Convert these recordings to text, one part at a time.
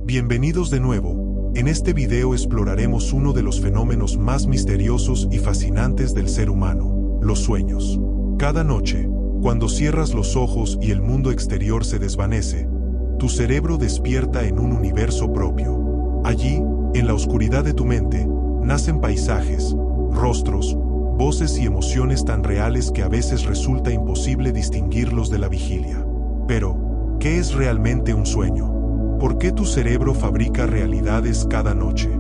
Bienvenidos de nuevo. En este video exploraremos uno de los fenómenos más misteriosos y fascinantes del ser humano, los sueños. Cada noche, cuando cierras los ojos y el mundo exterior se desvanece, tu cerebro despierta en un universo propio. Allí, en la oscuridad de tu mente, nacen paisajes, rostros, voces y emociones tan reales que a veces resulta imposible distinguirlos de la vigilia. Pero, ¿qué es realmente un sueño? ¿Por qué tu cerebro fabrica realidades cada noche?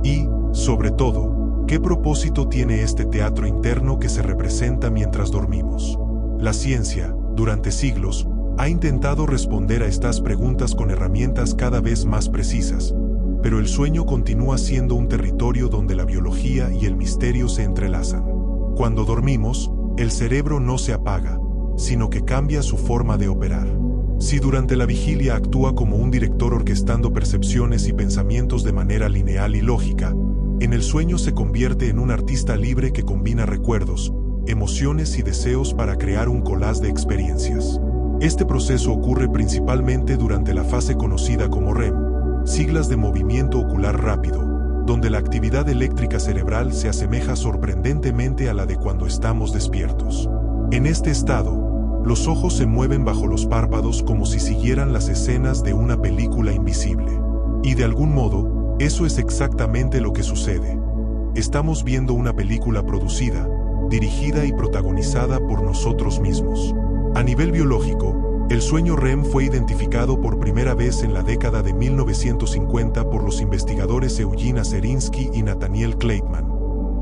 Y, sobre todo, ¿qué propósito tiene este teatro interno que se representa mientras dormimos? La ciencia, durante siglos, ha intentado responder a estas preguntas con herramientas cada vez más precisas, pero el sueño continúa siendo un territorio donde la biología y el misterio se entrelazan. Cuando dormimos, el cerebro no se apaga, sino que cambia su forma de operar. Si durante la vigilia actúa como un director orquestando percepciones y pensamientos de manera lineal y lógica, en el sueño se convierte en un artista libre que combina recuerdos, emociones y deseos para crear un collage de experiencias. Este proceso ocurre principalmente durante la fase conocida como REM, siglas de movimiento ocular rápido, donde la actividad eléctrica cerebral se asemeja sorprendentemente a la de cuando estamos despiertos. En este estado, los ojos se mueven bajo los párpados como si siguieran las escenas de una película invisible. Y de algún modo, eso es exactamente lo que sucede. Estamos viendo una película producida, dirigida y protagonizada por nosotros mismos. A nivel biológico, el sueño REM fue identificado por primera vez en la década de 1950 por los investigadores Eugene Aserinsky y Nathaniel Kleitman,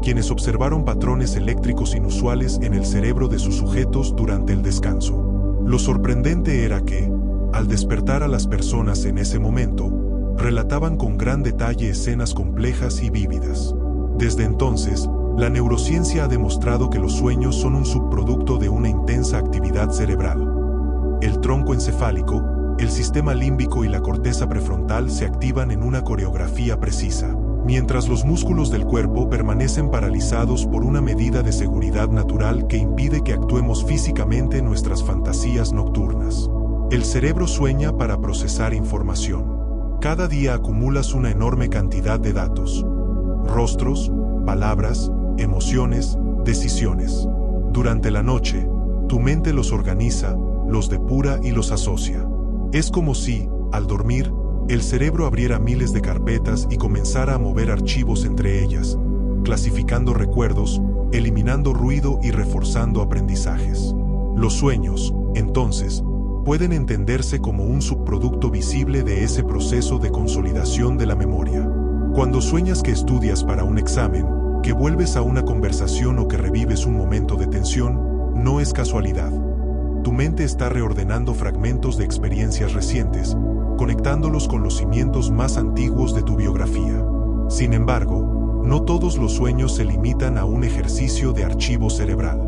quienes observaron patrones eléctricos inusuales en el cerebro de sus sujetos durante el descanso. Lo sorprendente era que, al despertar a las personas en ese momento, relataban con gran detalle escenas complejas y vívidas. Desde entonces, la neurociencia ha demostrado que los sueños son un subproducto de una intensa actividad cerebral. El tronco encefálico, el sistema límbico y la corteza prefrontal se activan en una coreografía precisa, mientras los músculos del cuerpo permanecen paralizados por una medida de seguridad natural que impide que actuemos físicamente en nuestras fantasías nocturnas. El cerebro sueña para procesar información. Cada día acumulas una enorme cantidad de datos, rostros, palabras, emociones, decisiones. Durante la noche, tu mente los organiza, los depura y los asocia. Es como si, al dormir, el cerebro abriera miles de carpetas y comenzara a mover archivos entre ellas, clasificando recuerdos, eliminando ruido y reforzando aprendizajes. Los sueños, entonces, pueden entenderse como un subproducto visible de ese proceso de consolidación de la memoria. Cuando sueñas que estudias para un examen, que vuelves a una conversación o que revives un momento de tensión, no es casualidad. Tu mente está reordenando fragmentos de experiencias recientes, conectándolos con los cimientos más antiguos de tu biografía. Sin embargo, no todos los sueños se limitan a un ejercicio de archivo cerebral.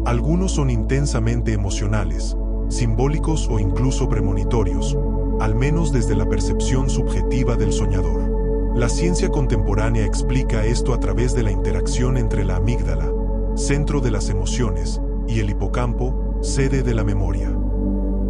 Algunos son intensamente emocionales, simbólicos o incluso premonitorios, al menos desde la percepción subjetiva del soñador. La ciencia contemporánea explica esto a través de la interacción entre la amígdala, centro de las emociones, y el hipocampo, sede de la memoria.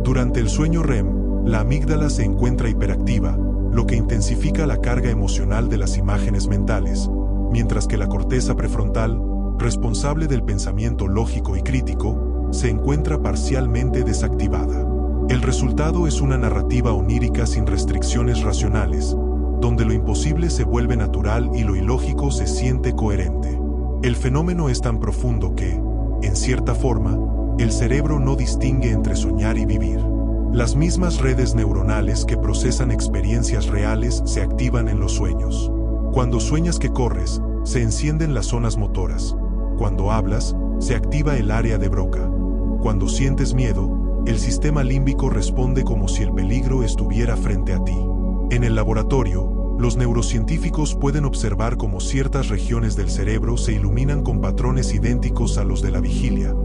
Durante el sueño REM, la amígdala se encuentra hiperactiva, lo que intensifica la carga emocional de las imágenes mentales, mientras que la corteza prefrontal, responsable del pensamiento lógico y crítico, se encuentra parcialmente desactivada. El resultado es una narrativa onírica sin restricciones racionales, donde lo imposible se vuelve natural y lo ilógico se siente coherente. El fenómeno es tan profundo que, en cierta forma, el cerebro no distingue entre soñar y vivir. Las mismas redes neuronales que procesan experiencias reales se activan en los sueños. Cuando sueñas que corres, se encienden las zonas motoras. Cuando hablas, se activa el área de Broca. Cuando sientes miedo, el sistema límbico responde como si el peligro estuviera frente a ti. En el laboratorio, los neurocientíficos pueden observar cómo ciertas regiones del cerebro se iluminan con patrones idénticos a los de la vigilia,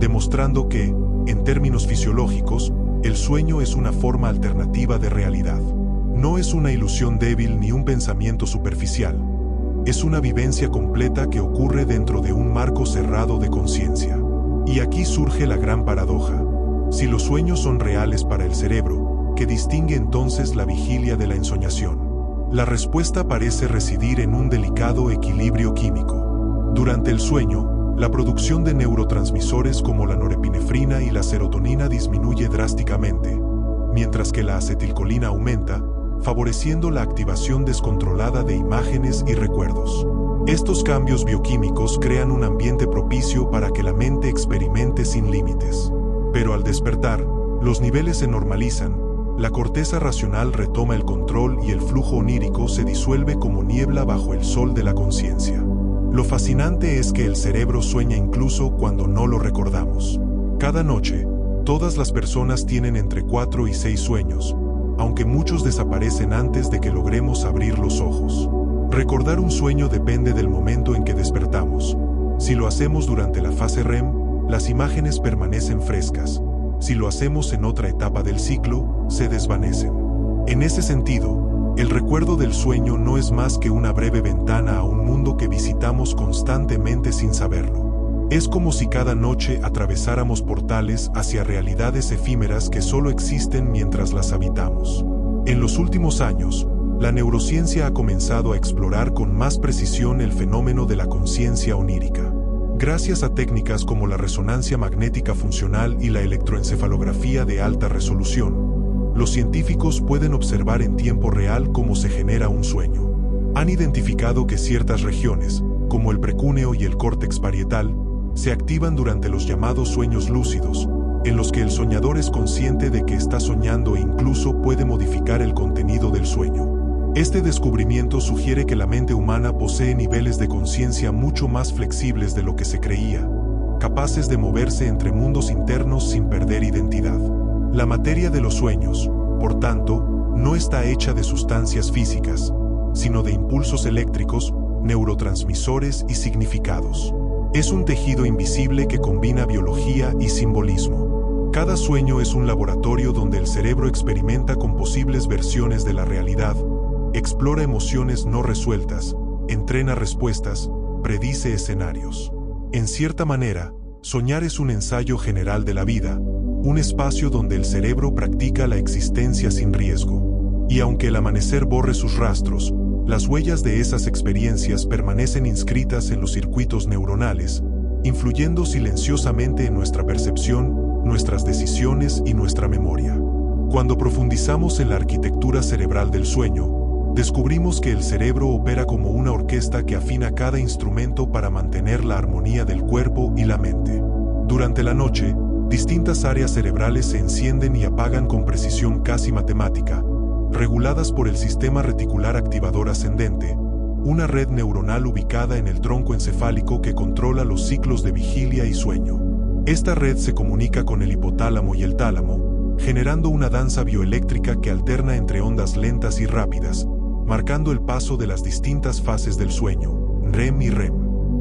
demostrando que, en términos fisiológicos, el sueño es una forma alternativa de realidad. No es una ilusión débil ni un pensamiento superficial. Es una vivencia completa que ocurre dentro de un marco cerrado de conciencia. Y aquí surge la gran paradoja. Si los sueños son reales para el cerebro, que distingue entonces la vigilia de la ensoñación? La respuesta parece residir en un delicado equilibrio químico. Durante el sueño, la producción de neurotransmisores como la norepinefrina y la serotonina disminuye drásticamente, mientras que la acetilcolina aumenta, favoreciendo la activación descontrolada de imágenes y recuerdos. Estos cambios bioquímicos crean un ambiente propicio para que la mente experimente sin límites. Pero al despertar, los niveles se normalizan, la corteza racional retoma el control y el flujo onírico se disuelve como niebla bajo el sol de la conciencia. Lo fascinante es que el cerebro sueña incluso cuando no lo recordamos. Cada noche, todas las personas tienen entre 4 y 6 sueños, aunque muchos desaparecen antes de que logremos abrir los ojos. Recordar un sueño depende del momento en que despertamos. Si lo hacemos durante la fase REM, las imágenes permanecen frescas. Si lo hacemos en otra etapa del ciclo, se desvanecen. En ese sentido, el recuerdo del sueño no es más que una breve ventana a un mundo que visitamos constantemente sin saberlo. Es como si cada noche atravesáramos portales hacia realidades efímeras que solo existen mientras las habitamos. En los últimos años, la neurociencia ha comenzado a explorar con más precisión el fenómeno de la conciencia onírica. Gracias a técnicas como la resonancia magnética funcional y la electroencefalografía de alta resolución, los científicos pueden observar en tiempo real cómo se genera un sueño. Han identificado que ciertas regiones, como el precúneo y el córtex parietal, se activan durante los llamados sueños lúcidos, en los que el soñador es consciente de que está soñando e incluso puede modificar el contenido del sueño. Este descubrimiento sugiere que la mente humana posee niveles de conciencia mucho más flexibles de lo que se creía, capaces de moverse entre mundos internos sin perder identidad. La materia de los sueños, por tanto, no está hecha de sustancias físicas, sino de impulsos eléctricos, neurotransmisores y significados. Es un tejido invisible que combina biología y simbolismo. Cada sueño es un laboratorio donde el cerebro experimenta con posibles versiones de la realidad, explora emociones no resueltas, entrena respuestas, predice escenarios. En cierta manera, soñar es un ensayo general de la vida, un espacio donde el cerebro practica la existencia sin riesgo. Y aunque el amanecer borre sus rastros, las huellas de esas experiencias permanecen inscritas en los circuitos neuronales, influyendo silenciosamente en nuestra percepción, nuestras decisiones y nuestra memoria. Cuando profundizamos en la arquitectura cerebral del sueño, descubrimos que el cerebro opera como una orquesta que afina cada instrumento para mantener la armonía del cuerpo y la mente. Durante la noche, distintas áreas cerebrales se encienden y apagan con precisión casi matemática, reguladas por el sistema reticular activador ascendente, una red neuronal ubicada en el tronco encefálico que controla los ciclos de vigilia y sueño. Esta red se comunica con el hipotálamo y el tálamo, generando una danza bioeléctrica que alterna entre ondas lentas y rápidas, marcando el paso de las distintas fases del sueño, REM y REM.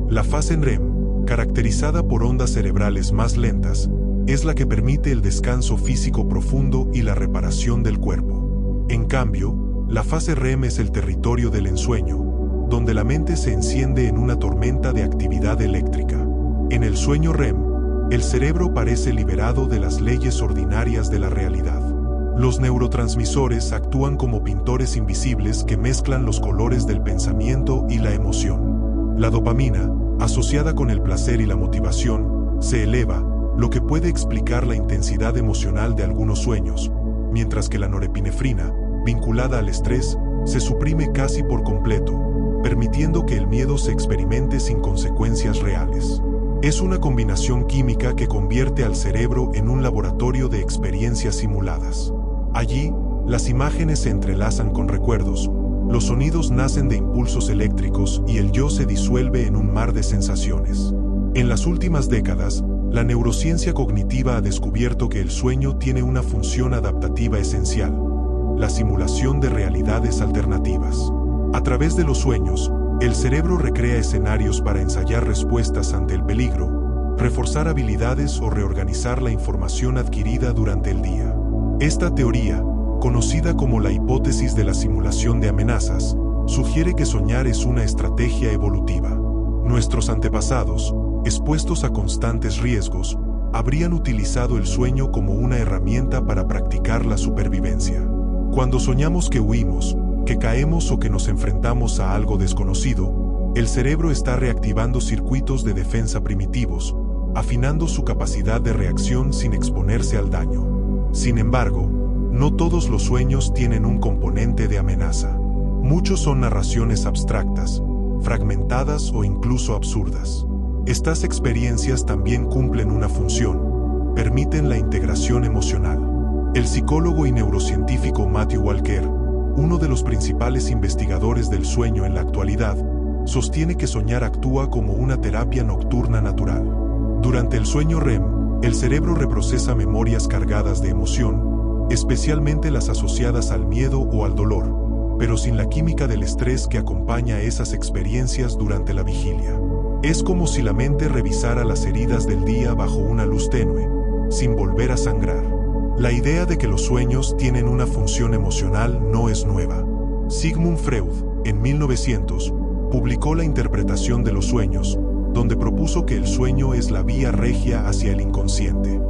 La fase REM, caracterizada por ondas cerebrales más lentas, es la que permite el descanso físico profundo y la reparación del cuerpo. En cambio, la fase REM es el territorio del ensueño, donde la mente se enciende en una tormenta de actividad eléctrica. En el sueño REM, el cerebro parece liberado de las leyes ordinarias de la realidad. Los neurotransmisores actúan como pintores invisibles que mezclan los colores del pensamiento y la emoción. La dopamina, asociada con el placer y la motivación, se eleva, lo que puede explicar la intensidad emocional de algunos sueños, mientras que la norepinefrina, vinculada al estrés, se suprime casi por completo, permitiendo que el miedo se experimente sin consecuencias reales. Es una combinación química que convierte al cerebro en un laboratorio de experiencias simuladas. Allí, las imágenes se entrelazan con recuerdos, los sonidos nacen de impulsos eléctricos y el yo se disuelve en un mar de sensaciones. En las últimas décadas, la neurociencia cognitiva ha descubierto que el sueño tiene una función adaptativa esencial: la simulación de realidades alternativas. A través de los sueños, el cerebro recrea escenarios para ensayar respuestas ante el peligro, reforzar habilidades o reorganizar la información adquirida durante el día. Esta teoría, conocida como la hipótesis de la simulación de amenazas, sugiere que soñar es una estrategia evolutiva. Nuestros antepasados, expuestos a constantes riesgos, habrían utilizado el sueño como una herramienta para practicar la supervivencia. Cuando soñamos que huimos, que caemos o que nos enfrentamos a algo desconocido, el cerebro está reactivando circuitos de defensa primitivos, afinando su capacidad de reacción sin exponerse al daño. Sin embargo, no todos los sueños tienen un componente de amenaza. Muchos son narraciones abstractas, fragmentadas o incluso absurdas. Estas experiencias también cumplen una función: permiten la integración emocional. El psicólogo y neurocientífico Matthew Walker, uno de los principales investigadores del sueño en la actualidad, sostiene que soñar actúa como una terapia nocturna natural. Durante el sueño REM, el cerebro reprocesa memorias cargadas de emoción, especialmente las asociadas al miedo o al dolor, pero sin la química del estrés que acompaña esas experiencias durante la vigilia. Es como si la mente revisara las heridas del día bajo una luz tenue, sin volver a sangrar. La idea de que los sueños tienen una función emocional no es nueva. Sigmund Freud, en 1900, publicó La interpretación de los sueños, donde propuso que el sueño es la vía regia hacia el inconsciente.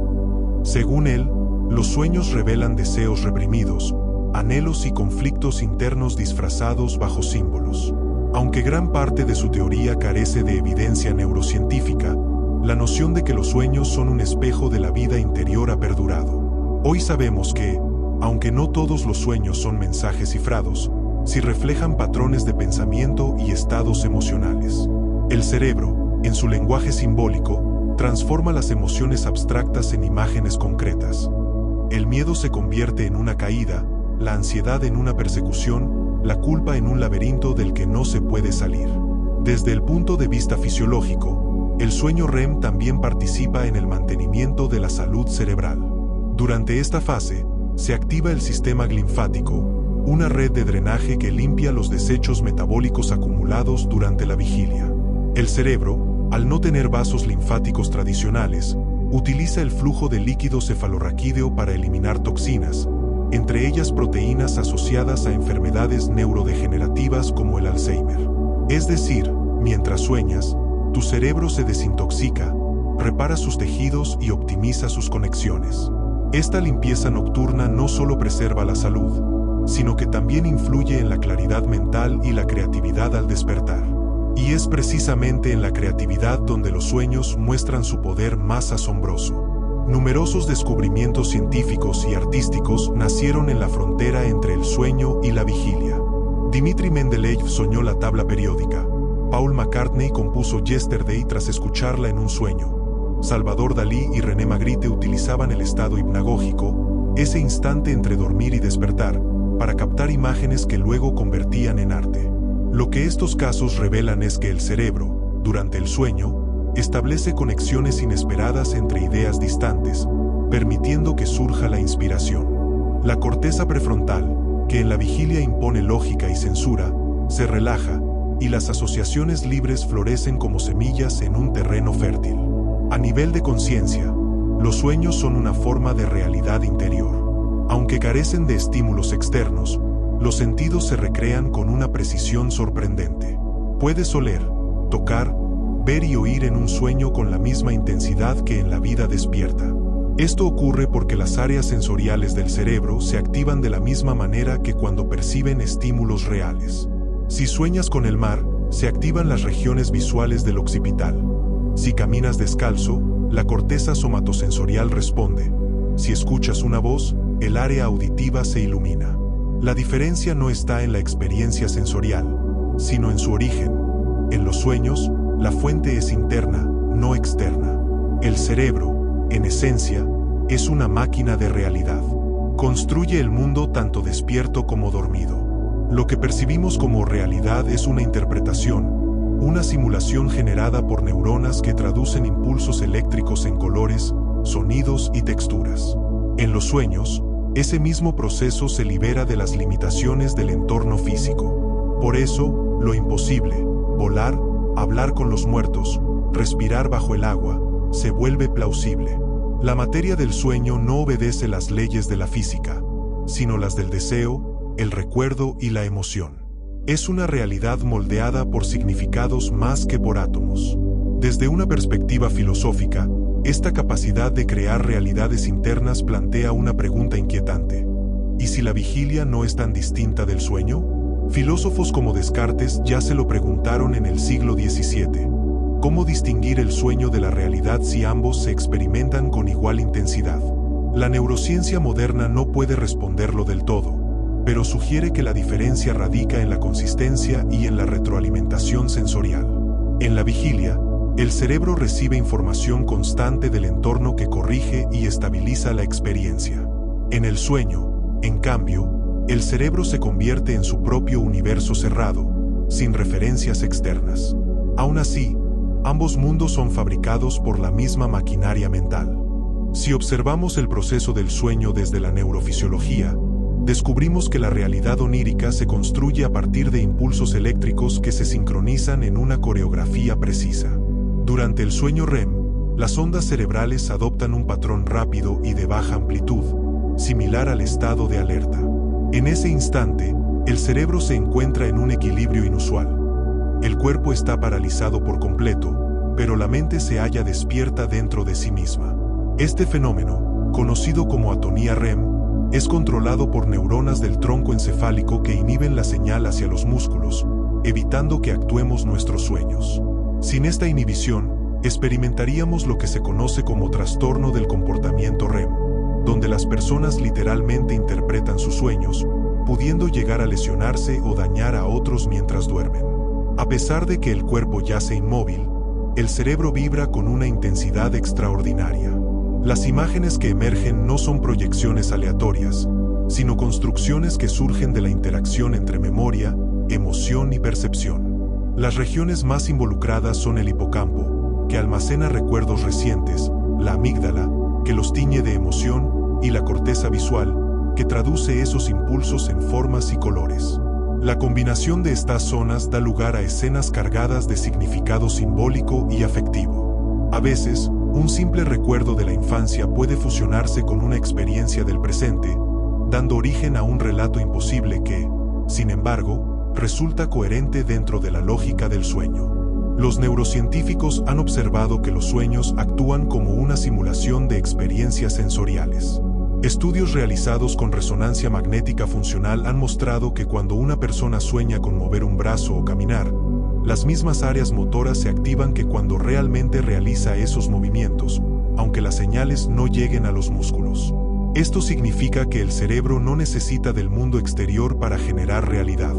Según él, los sueños revelan deseos reprimidos, anhelos y conflictos internos disfrazados bajo símbolos. Aunque gran parte de su teoría carece de evidencia neurocientífica, la noción de que los sueños son un espejo de la vida interior ha perdurado. Hoy sabemos que, aunque no todos los sueños son mensajes cifrados, sí reflejan patrones de pensamiento y estados emocionales. El cerebro, en su lenguaje simbólico, transforma las emociones abstractas en imágenes concretas. El miedo se convierte en una caída, la ansiedad en una persecución, la culpa en un laberinto del que no se puede salir. Desde el punto de vista fisiológico, el sueño REM también participa en el mantenimiento de la salud cerebral. Durante esta fase, se activa el sistema linfático, una red de drenaje que limpia los desechos metabólicos acumulados durante la vigilia. El cerebro, al no tener vasos linfáticos tradicionales, utiliza el flujo de líquido cefalorraquídeo para eliminar toxinas, entre ellas proteínas asociadas a enfermedades neurodegenerativas como el Alzheimer. Es decir, mientras sueñas, tu cerebro se desintoxica, repara sus tejidos y optimiza sus conexiones. Esta limpieza nocturna no solo preserva la salud, sino que también influye en la claridad mental y la creatividad al despertar. Y es precisamente en la creatividad donde los sueños muestran su poder más asombroso. Numerosos descubrimientos científicos y artísticos nacieron en la frontera entre el sueño y la vigilia. Dmitri Mendeleev soñó la tabla periódica. Paul McCartney compuso Yesterday tras escucharla en un sueño. Salvador Dalí y René Magritte utilizaban el estado hipnagógico, ese instante entre dormir y despertar, para captar imágenes que luego convertían en arte. Lo que estos casos revelan es que el cerebro, durante el sueño, establece conexiones inesperadas entre ideas distantes, permitiendo que surja la inspiración. La corteza prefrontal, que en la vigilia impone lógica y censura, se relaja, y las asociaciones libres florecen como semillas en un terreno fértil. A nivel de conciencia, los sueños son una forma de realidad interior. Aunque carecen de estímulos externos, los sentidos se recrean con una precisión sorprendente. Puedes oler, tocar, ver y oír en un sueño con la misma intensidad que en la vida despierta. Esto ocurre porque las áreas sensoriales del cerebro se activan de la misma manera que cuando perciben estímulos reales. Si sueñas con el mar, se activan las regiones visuales del occipital. Si caminas descalzo, la corteza somatosensorial responde. Si escuchas una voz, el área auditiva se ilumina. La diferencia no está en la experiencia sensorial, sino en su origen. En los sueños, la fuente es interna, no externa. El cerebro, en esencia, es una máquina de realidad. Construye el mundo tanto despierto como dormido. Lo que percibimos como realidad es una interpretación, una simulación generada por neuronas que traducen impulsos eléctricos en colores, sonidos y texturas. En los sueños, ese mismo proceso se libera de las limitaciones del entorno físico. Por eso, lo imposible, volar, hablar con los muertos, respirar bajo el agua, se vuelve plausible. La materia del sueño no obedece las leyes de la física, sino las del deseo, el recuerdo y la emoción. Es una realidad moldeada por significados más que por átomos. Desde una perspectiva filosófica, Esta capacidad de crear realidades internas plantea una pregunta inquietante. ¿Y si la vigilia no es tan distinta del sueño? Filósofos como Descartes ya se lo preguntaron en el siglo XVII. ¿Cómo distinguir el sueño de la realidad si ambos se experimentan con igual intensidad? La neurociencia moderna no puede responderlo del todo, pero sugiere que la diferencia radica en la consistencia y en la retroalimentación sensorial. En la vigilia, el cerebro recibe información constante del entorno que corrige y estabiliza la experiencia. En el sueño, en cambio, el cerebro se convierte en su propio universo cerrado, sin referencias externas. Aún así, ambos mundos son fabricados por la misma maquinaria mental. Si observamos el proceso del sueño desde la neurofisiología, descubrimos que la realidad onírica se construye a partir de impulsos eléctricos que se sincronizan en una coreografía precisa. Durante el sueño REM, las ondas cerebrales adoptan un patrón rápido y de baja amplitud, similar al estado de alerta. En ese instante, el cerebro se encuentra en un equilibrio inusual. El cuerpo está paralizado por completo, pero la mente se halla despierta dentro de sí misma. Este fenómeno, conocido como atonía REM, es controlado por neuronas del tronco encefálico que inhiben la señal hacia los músculos, evitando que actuemos nuestros sueños. Sin esta inhibición, experimentaríamos lo que se conoce como trastorno del comportamiento REM, donde las personas literalmente interpretan sus sueños, pudiendo llegar a lesionarse o dañar a otros mientras duermen. A pesar de que el cuerpo yace inmóvil, el cerebro vibra con una intensidad extraordinaria. Las imágenes que emergen no son proyecciones aleatorias, sino construcciones que surgen de la interacción entre memoria, emoción y percepción. Las regiones más involucradas son el hipocampo, que almacena recuerdos recientes, la amígdala, que los tiñe de emoción, y la corteza visual, que traduce esos impulsos en formas y colores. La combinación de estas zonas da lugar a escenas cargadas de significado simbólico y afectivo. A veces, un simple recuerdo de la infancia puede fusionarse con una experiencia del presente, dando origen a un relato imposible que, sin embargo, resulta coherente dentro de la lógica del sueño. Los neurocientíficos han observado que los sueños actúan como una simulación de experiencias sensoriales. Estudios realizados con resonancia magnética funcional han mostrado que cuando una persona sueña con mover un brazo o caminar, las mismas áreas motoras se activan que cuando realmente realiza esos movimientos, aunque las señales no lleguen a los músculos. Esto significa que el cerebro no necesita del mundo exterior para generar realidad.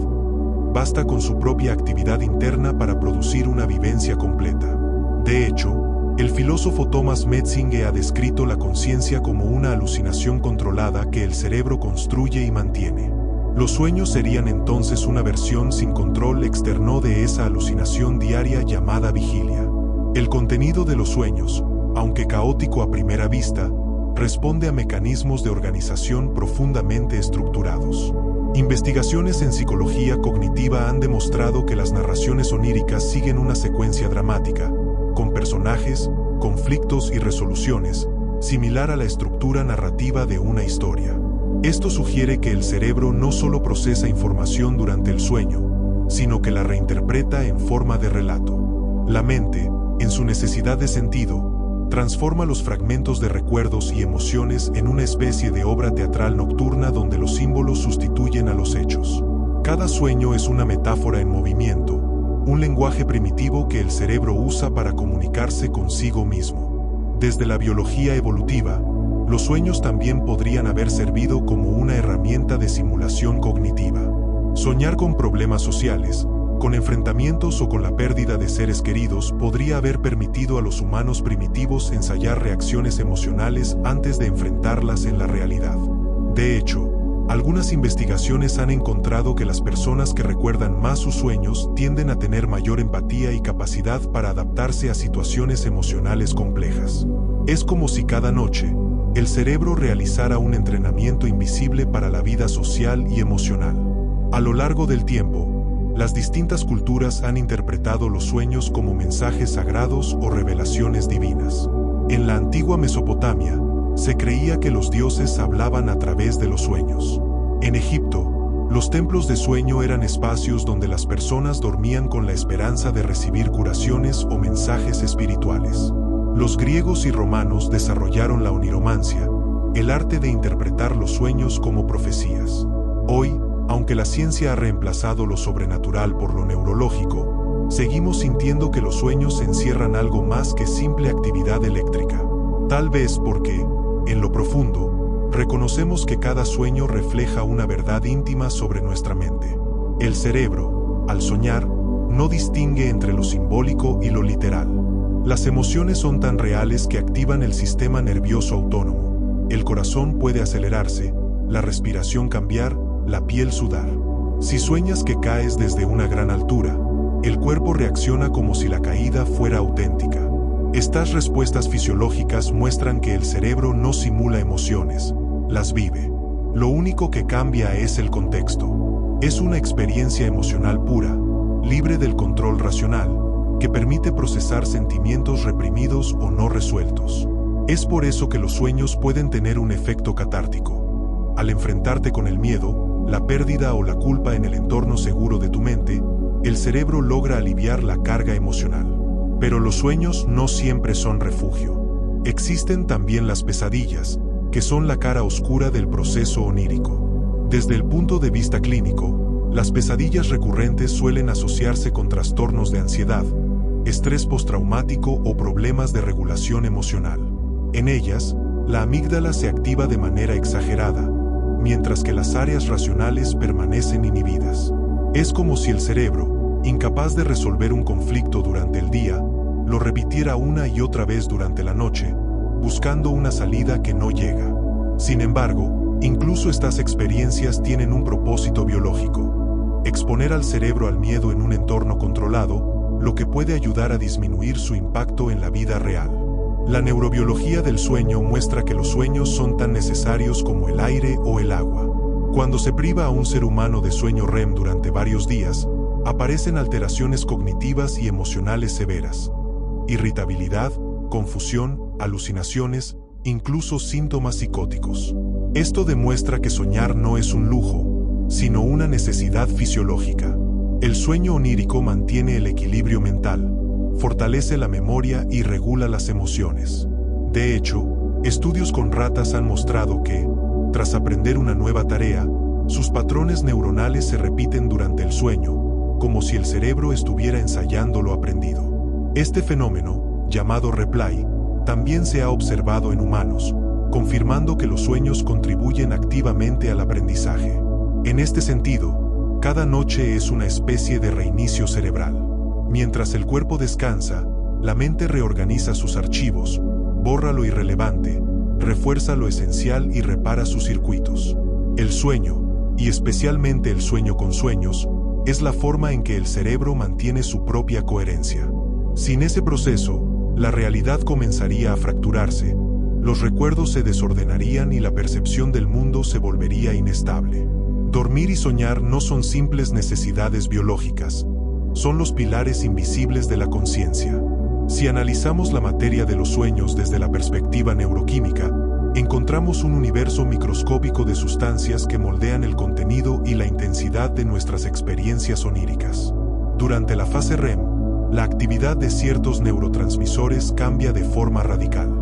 Basta con su propia actividad interna para producir una vivencia completa. De hecho, el filósofo Thomas Metzinger ha descrito la conciencia como una alucinación controlada que el cerebro construye y mantiene. Los sueños serían entonces una versión sin control externo de esa alucinación diaria llamada vigilia. El contenido de los sueños, aunque caótico a primera vista, responde a mecanismos de organización profundamente estructurados. Investigaciones en psicología cognitiva han demostrado que las narraciones oníricas siguen una secuencia dramática, con personajes, conflictos y resoluciones, similar a la estructura narrativa de una historia. Esto sugiere que el cerebro no solo procesa información durante el sueño, sino que la reinterpreta en forma de relato. La mente, en su necesidad de sentido, transforma los fragmentos de recuerdos y emociones en una especie de obra teatral nocturna donde los símbolos sustituyen a los hechos. Cada sueño es una metáfora en movimiento, un lenguaje primitivo que el cerebro usa para comunicarse consigo mismo. Desde la biología evolutiva, los sueños también podrían haber servido como una herramienta de simulación cognitiva. Soñar con problemas sociales, con enfrentamientos o con la pérdida de seres queridos podría haber permitido a los humanos primitivos ensayar reacciones emocionales antes de enfrentarlas en la realidad. De hecho, algunas investigaciones han encontrado que las personas que recuerdan más sus sueños tienden a tener mayor empatía y capacidad para adaptarse a situaciones emocionales complejas. Es como si cada noche, el cerebro realizara un entrenamiento invisible para la vida social y emocional. A lo largo del tiempo, las distintas culturas han interpretado los sueños como mensajes sagrados o revelaciones divinas. En la antigua Mesopotamia, se creía que los dioses hablaban a través de los sueños. En Egipto, los templos de sueño eran espacios donde las personas dormían con la esperanza de recibir curaciones o mensajes espirituales. Los griegos y romanos desarrollaron la oniromancia, el arte de interpretar los sueños como profecías. Hoy, aunque la ciencia ha reemplazado lo sobrenatural por lo neurológico, seguimos sintiendo que los sueños encierran algo más que simple actividad eléctrica. Tal vez porque, en lo profundo, reconocemos que cada sueño refleja una verdad íntima sobre nuestra mente. El cerebro, al soñar, no distingue entre lo simbólico y lo literal. Las emociones son tan reales que activan el sistema nervioso autónomo. El corazón puede acelerarse, la respiración cambiar, la piel sudar. Si sueñas que caes desde una gran altura, el cuerpo reacciona como si la caída fuera auténtica. Estas respuestas fisiológicas muestran que el cerebro no simula emociones, las vive. Lo único que cambia es el contexto. Es una experiencia emocional pura, libre del control racional, que permite procesar sentimientos reprimidos o no resueltos. Es por eso que los sueños pueden tener un efecto catártico. Al enfrentarte con el miedo, la pérdida o la culpa en el entorno seguro de tu mente, el cerebro logra aliviar la carga emocional. Pero los sueños no siempre son refugio. Existen también las pesadillas, que son la cara oscura del proceso onírico. Desde el punto de vista clínico, las pesadillas recurrentes suelen asociarse con trastornos de ansiedad, estrés postraumático o problemas de regulación emocional. En ellas, la amígdala se activa de manera exagerada, mientras que las áreas racionales permanecen inhibidas. Es como si el cerebro, incapaz de resolver un conflicto durante el día, lo repitiera una y otra vez durante la noche, buscando una salida que no llega. Sin embargo, incluso estas experiencias tienen un propósito biológico: exponer al cerebro al miedo en un entorno controlado, lo que puede ayudar a disminuir su impacto en la vida real. La neurobiología del sueño muestra que los sueños son tan necesarios como el aire o el agua. Cuando se priva a un ser humano de sueño REM durante varios días, aparecen alteraciones cognitivas y emocionales severas. Irritabilidad, confusión, alucinaciones, incluso síntomas psicóticos. Esto demuestra que soñar no es un lujo, sino una necesidad fisiológica. El sueño onírico mantiene el equilibrio mental, fortalece la memoria y regula las emociones. De hecho, estudios con ratas han mostrado que, tras aprender una nueva tarea, sus patrones neuronales se repiten durante el sueño, como si el cerebro estuviera ensayando lo aprendido. Este fenómeno, llamado replay, también se ha observado en humanos, confirmando que los sueños contribuyen activamente al aprendizaje. En este sentido, cada noche es una especie de reinicio cerebral. Mientras el cuerpo descansa, la mente reorganiza sus archivos, borra lo irrelevante, refuerza lo esencial y repara sus circuitos. El sueño, y especialmente el sueño con sueños, es la forma en que el cerebro mantiene su propia coherencia. Sin ese proceso, la realidad comenzaría a fracturarse, los recuerdos se desordenarían y la percepción del mundo se volvería inestable. Dormir y soñar no son simples necesidades biológicas, son los pilares invisibles de la conciencia. Si analizamos la materia de los sueños desde la perspectiva neuroquímica, encontramos un universo microscópico de sustancias que moldean el contenido y la intensidad de nuestras experiencias oníricas. Durante la fase REM, la actividad de ciertos neurotransmisores cambia de forma radical.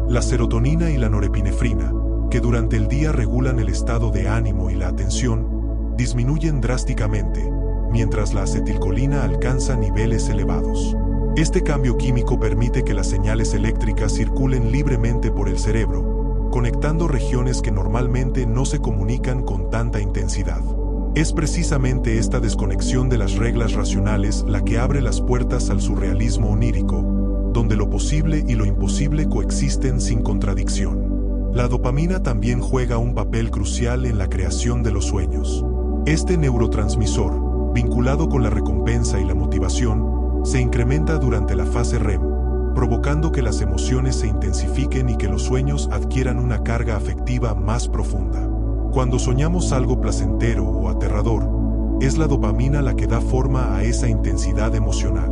La serotonina y la norepinefrina, que durante el día regulan el estado de ánimo y la atención, disminuyen drásticamente, mientras la acetilcolina alcanza niveles elevados. Este cambio químico permite que las señales eléctricas circulen libremente por el cerebro, conectando regiones que normalmente no se comunican con tanta intensidad. Es precisamente esta desconexión de las reglas racionales la que abre las puertas al surrealismo onírico, donde lo posible y lo imposible coexisten sin contradicción. La dopamina también juega un papel crucial en la creación de los sueños. Este neurotransmisor, vinculado con la recompensa y la motivación, se incrementa durante la fase REM, provocando que las emociones se intensifiquen y que los sueños adquieran una carga afectiva más profunda. Cuando soñamos algo placentero o aterrador, es la dopamina la que da forma a esa intensidad emocional.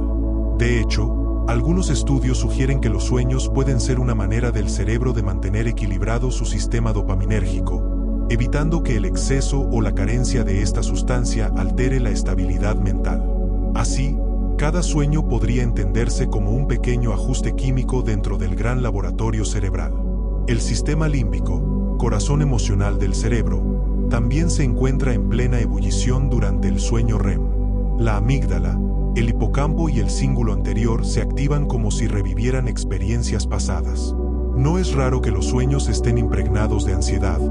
De hecho, algunos estudios sugieren que los sueños pueden ser una manera del cerebro de mantener equilibrado su sistema dopaminérgico, evitando que el exceso o la carencia de esta sustancia altere la estabilidad mental. Así, Cada sueño podría entenderse como un pequeño ajuste químico dentro del gran laboratorio cerebral. El sistema límbico, corazón emocional del cerebro, también se encuentra en plena ebullición durante el sueño REM. La amígdala, el hipocampo y el cíngulo anterior se activan como si revivieran experiencias pasadas. No es raro que los sueños estén impregnados de ansiedad,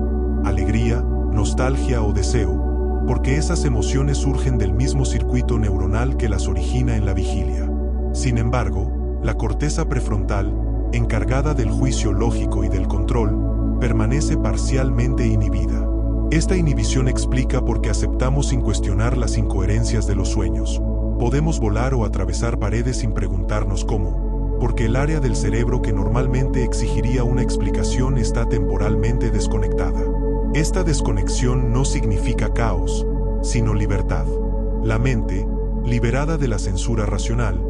alegría, nostalgia o deseo, porque esas emociones surgen del mismo circuito neuronal que las origina en la vigilia. Sin embargo, la corteza prefrontal, encargada del juicio lógico y del control, permanece parcialmente inhibida. Esta inhibición explica por qué aceptamos sin cuestionar las incoherencias de los sueños. Podemos volar o atravesar paredes sin preguntarnos cómo, porque el área del cerebro que normalmente exigiría una explicación está temporalmente desconectada. Esta desconexión no significa caos, sino libertad. La mente, liberada de la censura racional,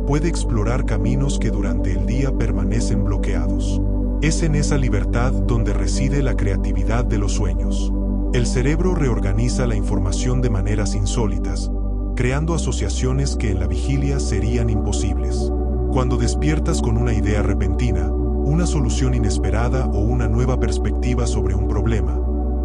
puede explorar caminos que durante el día permanecen bloqueados. Es en esa libertad donde reside la creatividad de los sueños. El cerebro reorganiza la información de maneras insólitas, creando asociaciones que en la vigilia serían imposibles. Cuando despiertas con una idea repentina, una solución inesperada o una nueva perspectiva sobre un problema,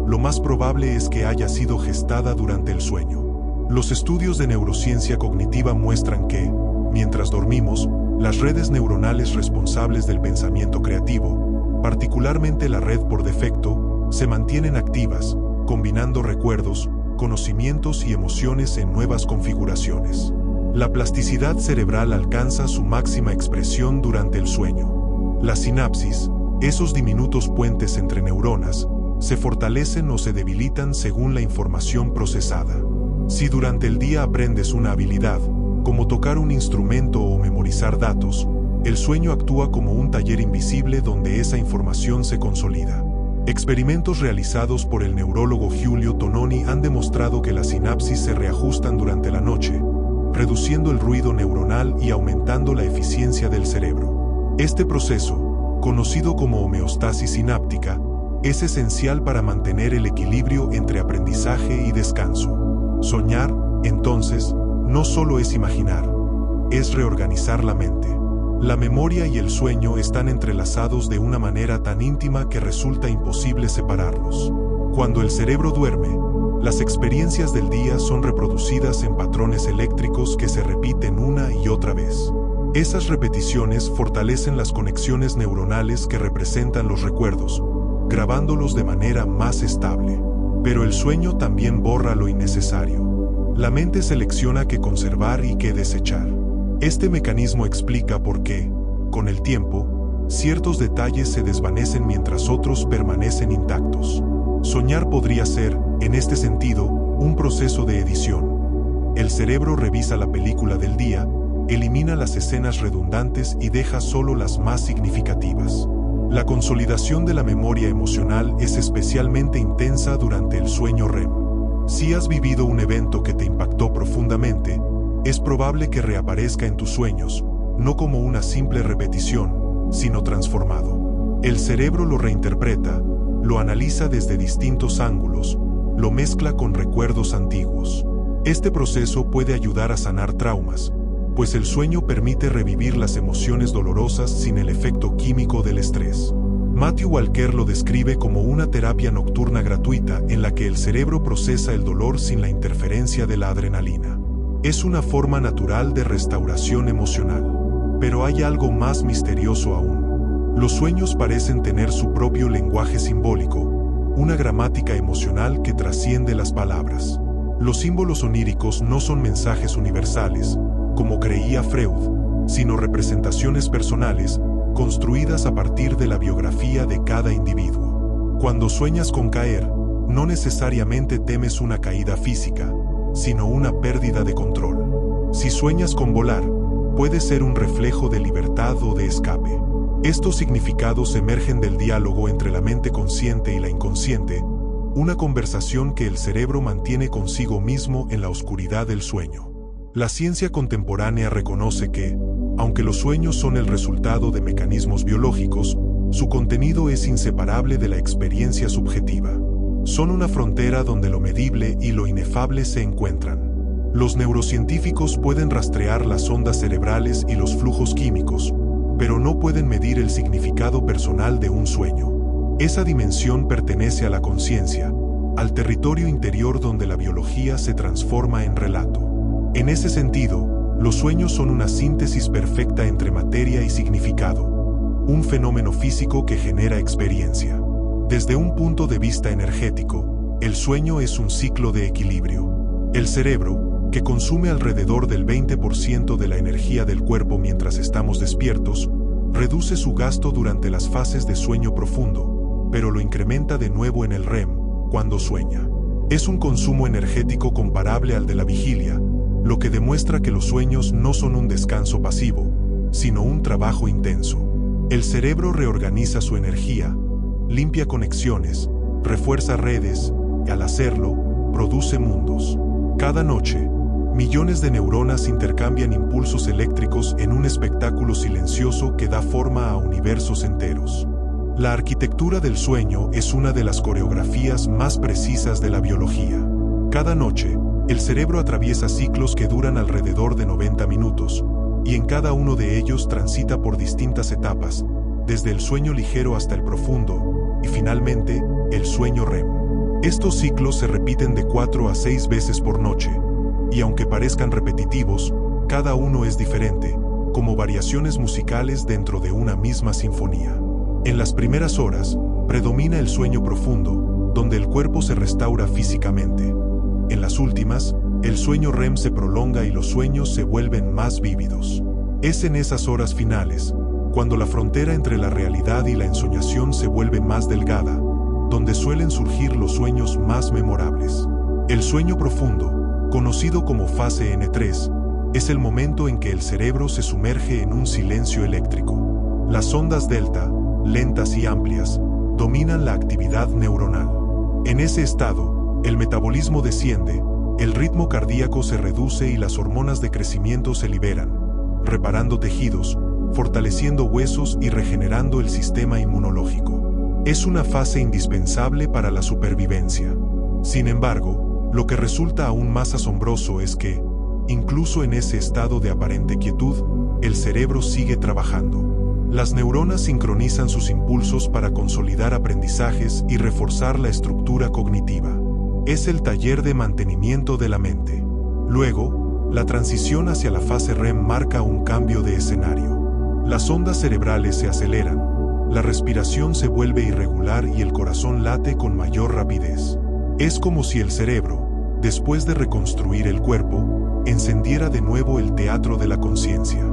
lo más probable es que haya sido gestada durante el sueño. Los estudios de neurociencia cognitiva muestran que, mientras dormimos, las redes neuronales responsables del pensamiento creativo, particularmente la red por defecto, se mantienen activas, combinando recuerdos, conocimientos y emociones en nuevas configuraciones. La plasticidad cerebral alcanza su máxima expresión durante el sueño. La sinapsis, esos diminutos puentes entre neuronas, se fortalecen o se debilitan según la información procesada. Si durante el día aprendes una habilidad, como tocar un instrumento o memorizar datos, el sueño actúa como un taller invisible donde esa información se consolida. Experimentos realizados por el neurólogo Giulio Tononi han demostrado que las sinapsis se reajustan durante la noche, reduciendo el ruido neuronal y aumentando la eficiencia del cerebro. Este proceso, conocido como homeostasis sináptica, es esencial para mantener el equilibrio entre aprendizaje y descanso. Soñar, entonces, no solo es imaginar, es reorganizar la mente. La memoria y el sueño están entrelazados de una manera tan íntima que resulta imposible separarlos. Cuando el cerebro duerme, las experiencias del día son reproducidas en patrones eléctricos que se repiten una y otra vez. Esas repeticiones fortalecen las conexiones neuronales que representan los recuerdos, grabándolos de manera más estable. Pero el sueño también borra lo innecesario. La mente selecciona qué conservar y qué desechar. Este mecanismo explica por qué, con el tiempo, ciertos detalles se desvanecen mientras otros permanecen intactos. Soñar podría ser, en este sentido, un proceso de edición. El cerebro revisa la película del día, elimina las escenas redundantes y deja solo las más significativas. La consolidación de la memoria emocional es especialmente intensa durante el sueño REM. Si has vivido un evento que te impactó profundamente, es probable que reaparezca en tus sueños, no como una simple repetición, sino transformado. El cerebro lo reinterpreta, lo analiza desde distintos ángulos, lo mezcla con recuerdos antiguos. Este proceso puede ayudar a sanar traumas, pues el sueño permite revivir las emociones dolorosas sin el efecto químico del estrés. Matthew Walker lo describe como una terapia nocturna gratuita en la que el cerebro procesa el dolor sin la interferencia de la adrenalina. Es una forma natural de restauración emocional. Pero hay algo más misterioso aún. Los sueños parecen tener su propio lenguaje simbólico, una gramática emocional que trasciende las palabras. Los símbolos oníricos no son mensajes universales, como creía Freud, sino representaciones personales, construidas a partir de la biografía de cada individuo. Cuando sueñas con caer, no necesariamente temes una caída física, sino una pérdida de control. Si sueñas con volar, puede ser un reflejo de libertad o de escape. Estos significados emergen del diálogo entre la mente consciente y la inconsciente, una conversación que el cerebro mantiene consigo mismo en la oscuridad del sueño. La ciencia contemporánea reconoce que, aunque los sueños son el resultado de mecanismos biológicos, su contenido es inseparable de la experiencia subjetiva. Son una frontera donde lo medible y lo inefable se encuentran. Los neurocientíficos pueden rastrear las ondas cerebrales y los flujos químicos, pero no pueden medir el significado personal de un sueño. Esa dimensión pertenece a la conciencia, al territorio interior donde la biología se transforma en relato. En ese sentido, los sueños son una síntesis perfecta entre materia y significado, un fenómeno físico que genera experiencia. Desde un punto de vista energético, el sueño es un ciclo de equilibrio. El cerebro, que consume alrededor del 20% de la energía del cuerpo mientras estamos despiertos, reduce su gasto durante las fases de sueño profundo, pero lo incrementa de nuevo en el REM, cuando sueña. Es un consumo energético comparable al de la vigilia, lo que demuestra que los sueños no son un descanso pasivo, sino un trabajo intenso. El cerebro reorganiza su energía, limpia conexiones, refuerza redes, y al hacerlo, produce mundos. Cada noche, millones de neuronas intercambian impulsos eléctricos en un espectáculo silencioso que da forma a universos enteros. La arquitectura del sueño es una de las coreografías más precisas de la biología. Cada noche, el cerebro atraviesa ciclos que duran alrededor de 90 minutos, y en cada uno de ellos transita por distintas etapas, desde el sueño ligero hasta el profundo, y finalmente, el sueño REM. Estos ciclos se repiten de 4 a 6 veces por noche, y aunque parezcan repetitivos, cada uno es diferente, como variaciones musicales dentro de una misma sinfonía. En las primeras horas, predomina el sueño profundo, donde el cuerpo se restaura físicamente. En las últimas, el sueño REM se prolonga y los sueños se vuelven más vívidos. Es en esas horas finales, cuando la frontera entre la realidad y la ensoñación se vuelve más delgada, donde suelen surgir los sueños más memorables. El sueño profundo, conocido como fase N3, es el momento en que el cerebro se sumerge en un silencio eléctrico. Las ondas delta, lentas y amplias, dominan la actividad neuronal. En ese estado, el metabolismo desciende, el ritmo cardíaco se reduce y las hormonas de crecimiento se liberan, reparando tejidos, fortaleciendo huesos y regenerando el sistema inmunológico. Es una fase indispensable para la supervivencia. Sin embargo, lo que resulta aún más asombroso es que, incluso en ese estado de aparente quietud, el cerebro sigue trabajando. Las neuronas sincronizan sus impulsos para consolidar aprendizajes y reforzar la estructura cognitiva. Es el taller de mantenimiento de la mente. Luego, la transición hacia la fase REM marca un cambio de escenario. Las ondas cerebrales se aceleran, la respiración se vuelve irregular y el corazón late con mayor rapidez. Es como si el cerebro, después de reconstruir el cuerpo, encendiera de nuevo el teatro de la conciencia.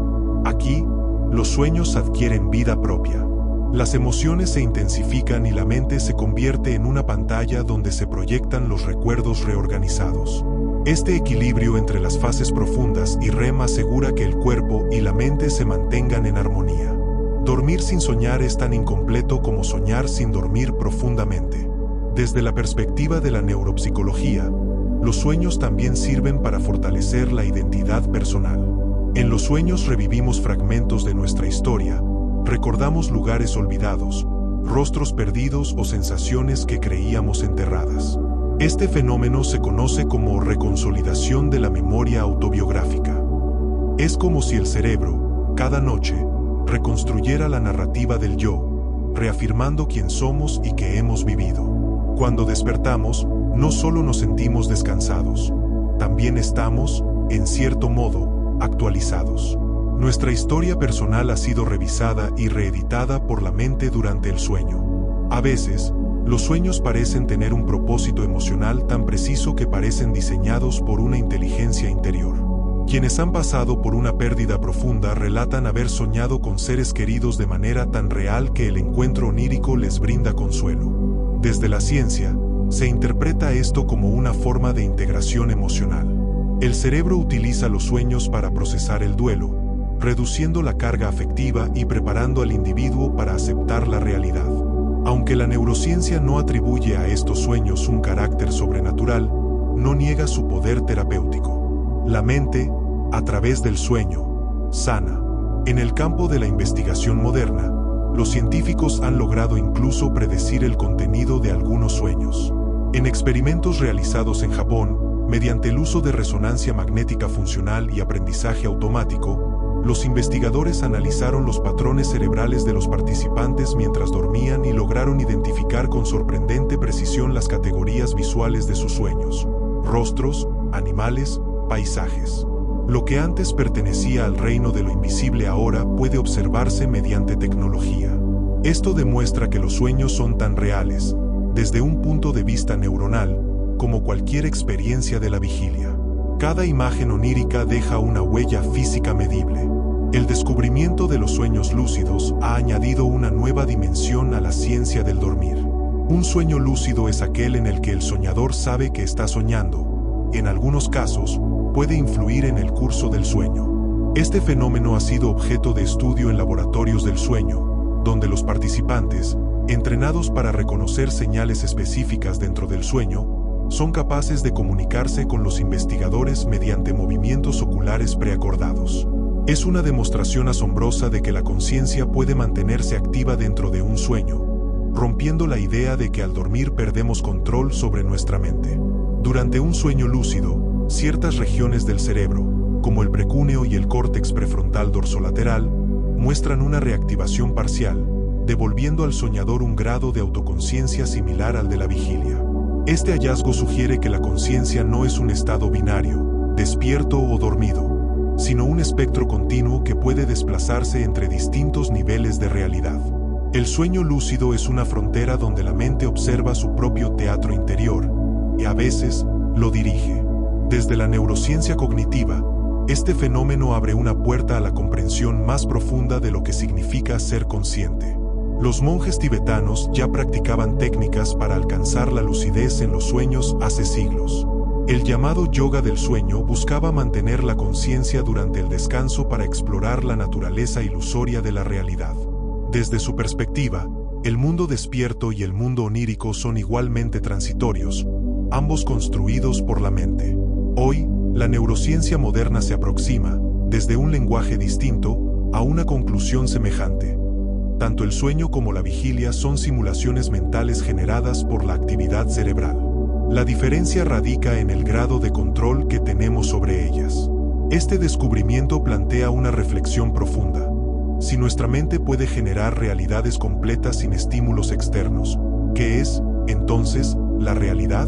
Aquí, los sueños adquieren vida propia. Las emociones se intensifican y la mente se convierte en una pantalla donde se proyectan los recuerdos reorganizados. Este equilibrio entre las fases profundas y REM asegura que el cuerpo y la mente se mantengan en armonía. Dormir sin soñar es tan incompleto como soñar sin dormir profundamente. Desde la perspectiva de la neuropsicología, los sueños también sirven para fortalecer la identidad personal. En los sueños revivimos fragmentos de nuestra historia, recordamos lugares olvidados, rostros perdidos o sensaciones que creíamos enterradas. Este fenómeno se conoce como reconsolidación de la memoria autobiográfica. Es como si el cerebro, cada noche, reconstruyera la narrativa del yo, reafirmando quién somos y qué hemos vivido. Cuando despertamos, no solo nos sentimos descansados, también estamos, en cierto modo, actualizados. Nuestra historia personal ha sido revisada y reeditada por la mente durante el sueño. A veces, los sueños parecen tener un propósito emocional tan preciso que parecen diseñados por una inteligencia interior. Quienes han pasado por una pérdida profunda relatan haber soñado con seres queridos de manera tan real que el encuentro onírico les brinda consuelo. Desde la ciencia, se interpreta esto como una forma de integración emocional. El cerebro utiliza los sueños para procesar el duelo, reduciendo la carga afectiva y preparando al individuo para aceptar la realidad. Aunque la neurociencia no atribuye a estos sueños un carácter sobrenatural, no niega su poder terapéutico. La mente, a través del sueño, sana. En el campo de la investigación moderna, los científicos han logrado incluso predecir el contenido de algunos sueños. En experimentos realizados en Japón, Mediante el uso de resonancia magnética funcional y aprendizaje automático, los investigadores analizaron los patrones cerebrales de los participantes mientras dormían y lograron identificar con sorprendente precisión las categorías visuales de sus sueños: rostros, animales, paisajes. Lo que antes pertenecía al reino de lo invisible ahora puede observarse mediante tecnología. Esto demuestra que los sueños son tan reales, desde un punto de vista neuronal, como cualquier experiencia de la vigilia. Cada imagen onírica deja una huella física medible. El descubrimiento de los sueños lúcidos ha añadido una nueva dimensión a la ciencia del dormir. Un sueño lúcido es aquel en el que el soñador sabe que está soñando. En algunos casos, puede influir en el curso del sueño. Este fenómeno ha sido objeto de estudio en laboratorios del sueño, donde los participantes, entrenados para reconocer señales específicas dentro del sueño, son capaces de comunicarse con los investigadores mediante movimientos oculares preacordados. Es una demostración asombrosa de que la conciencia puede mantenerse activa dentro de un sueño, rompiendo la idea de que al dormir perdemos control sobre nuestra mente. Durante un sueño lúcido, ciertas regiones del cerebro, como el precúneo y el córtex prefrontal dorsolateral, muestran una reactivación parcial, devolviendo al soñador un grado de autoconciencia similar al de la vigilia. Este hallazgo sugiere que la conciencia no es un estado binario, despierto o dormido, sino un espectro continuo que puede desplazarse entre distintos niveles de realidad. El sueño lúcido es una frontera donde la mente observa su propio teatro interior, y a veces lo dirige. Desde la neurociencia cognitiva, este fenómeno abre una puerta a la comprensión más profunda de lo que significa ser consciente. Los monjes tibetanos ya practicaban técnicas para alcanzar la lucidez en los sueños hace siglos. El llamado yoga del sueño buscaba mantener la conciencia durante el descanso para explorar la naturaleza ilusoria de la realidad. Desde su perspectiva, el mundo despierto y el mundo onírico son igualmente transitorios, ambos construidos por la mente. Hoy, la neurociencia moderna se aproxima, desde un lenguaje distinto, a una conclusión semejante. Tanto el sueño como la vigilia son simulaciones mentales generadas por la actividad cerebral. La diferencia radica en el grado de control que tenemos sobre ellas. Este descubrimiento plantea una reflexión profunda. Si nuestra mente puede generar realidades completas sin estímulos externos, ¿qué es, entonces, la realidad?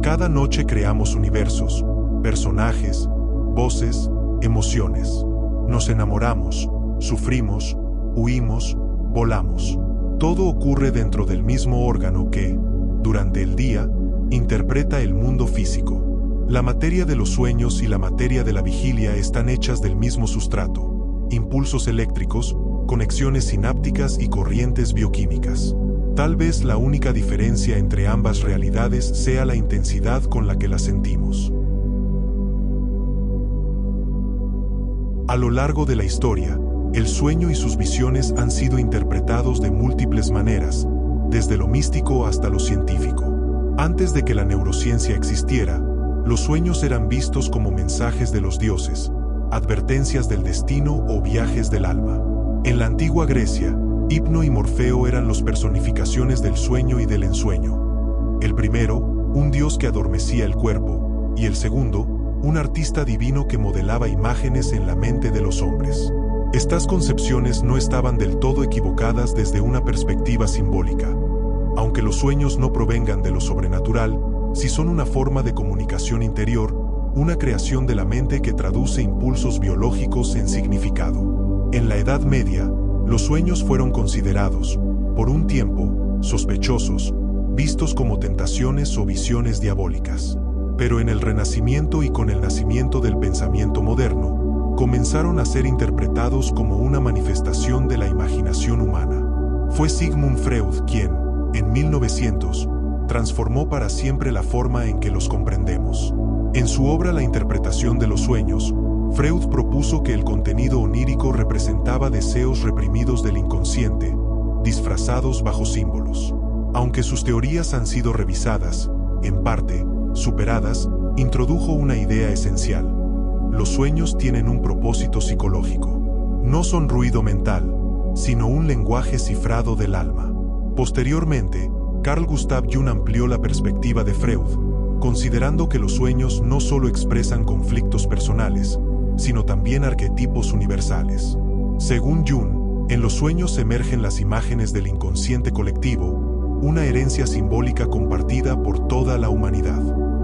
Cada noche creamos universos, personajes, voces, emociones. Nos enamoramos, sufrimos, huimos, volamos. Todo ocurre dentro del mismo órgano que, durante el día, interpreta el mundo físico. La materia de los sueños y la materia de la vigilia están hechas del mismo sustrato: impulsos eléctricos, conexiones sinápticas y corrientes bioquímicas. Tal vez la única diferencia entre ambas realidades sea la intensidad con la que las sentimos. A lo largo de la historia, el sueño y sus visiones han sido interpretados de múltiples maneras, desde lo místico hasta lo científico. Antes de que la neurociencia existiera, los sueños eran vistos como mensajes de los dioses, advertencias del destino o viajes del alma. En la antigua Grecia, Hipno y Morfeo eran las personificaciones del sueño y del ensueño. El primero, un dios que adormecía el cuerpo, y el segundo, un artista divino que modelaba imágenes en la mente de los hombres. Estas concepciones no estaban del todo equivocadas desde una perspectiva simbólica. Aunque los sueños no provengan de lo sobrenatural, sí son una forma de comunicación interior, una creación de la mente que traduce impulsos biológicos en significado. En la Edad Media, los sueños fueron considerados, por un tiempo, sospechosos, vistos como tentaciones o visiones diabólicas. Pero en el Renacimiento y con el nacimiento del pensamiento moderno, comenzaron a ser interpretados como una manifestación de la imaginación humana. Fue Sigmund Freud quien, en 1900, transformó para siempre la forma en que los comprendemos. En su obra La interpretación de los sueños, Freud propuso que el contenido onírico representaba deseos reprimidos del inconsciente, disfrazados bajo símbolos. Aunque sus teorías han sido revisadas, en parte, superadas, introdujo una idea esencial. Los sueños tienen un propósito psicológico. No son ruido mental, sino un lenguaje cifrado del alma. Posteriormente, Carl Gustav Jung amplió la perspectiva de Freud, considerando que los sueños no solo expresan conflictos personales, sino también arquetipos universales. Según Jung, en los sueños emergen las imágenes del inconsciente colectivo, una herencia simbólica compartida por toda la humanidad.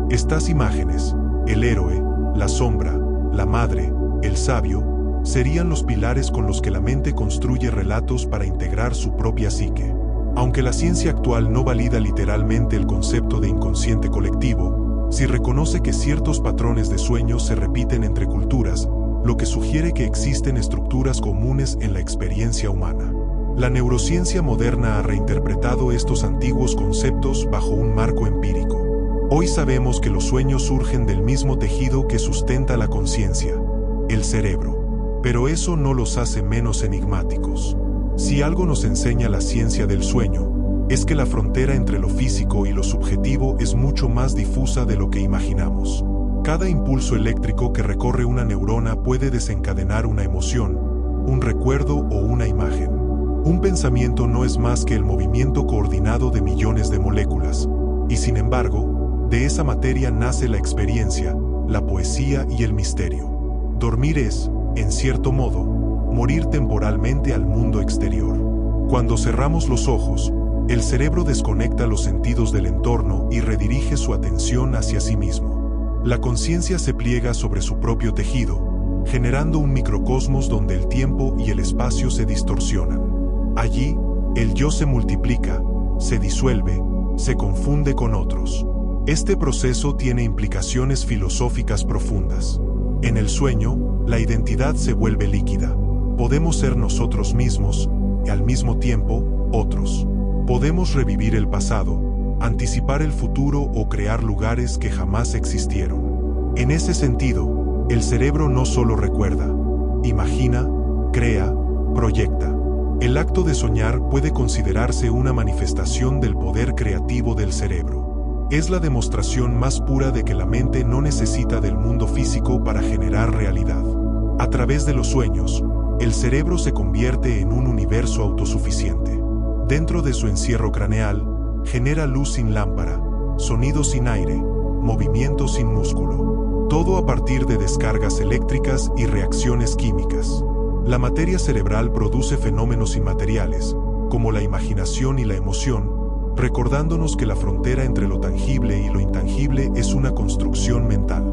Estas imágenes, el héroe, la sombra, la madre, el sabio, serían los pilares con los que la mente construye relatos para integrar su propia psique. Aunque la ciencia actual no valida literalmente el concepto de inconsciente colectivo, sí reconoce que ciertos patrones de sueños se repiten entre culturas, lo que sugiere que existen estructuras comunes en la experiencia humana. La neurociencia moderna ha reinterpretado estos antiguos conceptos bajo un marco empírico. Hoy sabemos que los sueños surgen del mismo tejido que sustenta la conciencia, el cerebro. Pero eso no los hace menos enigmáticos. Si algo nos enseña la ciencia del sueño, es que la frontera entre lo físico y lo subjetivo es mucho más difusa de lo que imaginamos. Cada impulso eléctrico que recorre una neurona puede desencadenar una emoción, un recuerdo o una imagen. Un pensamiento no es más que el movimiento coordinado de millones de moléculas, y sin embargo, de esa materia nace la experiencia, la poesía y el misterio. Dormir es, en cierto modo, morir temporalmente al mundo exterior. Cuando cerramos los ojos, el cerebro desconecta los sentidos del entorno y redirige su atención hacia sí mismo. La conciencia se pliega sobre su propio tejido, generando un microcosmos donde el tiempo y el espacio se distorsionan. Allí, el yo se multiplica, se disuelve, se confunde con otros. Este proceso tiene implicaciones filosóficas profundas. En el sueño, la identidad se vuelve líquida. Podemos ser nosotros mismos, y al mismo tiempo, otros. Podemos revivir el pasado, anticipar el futuro o crear lugares que jamás existieron. En ese sentido, el cerebro no solo recuerda, imagina, crea, proyecta. El acto de soñar puede considerarse una manifestación del poder creativo del cerebro. Es la demostración más pura de que la mente no necesita del mundo físico para generar realidad. A través de los sueños, el cerebro se convierte en un universo autosuficiente. Dentro de su encierro craneal, genera luz sin lámpara, sonido sin aire, movimiento sin músculo. Todo a partir de descargas eléctricas y reacciones químicas. La materia cerebral produce fenómenos inmateriales, como la imaginación y la emoción, recordándonos que la frontera entre lo tangible y lo intangible es una construcción mental.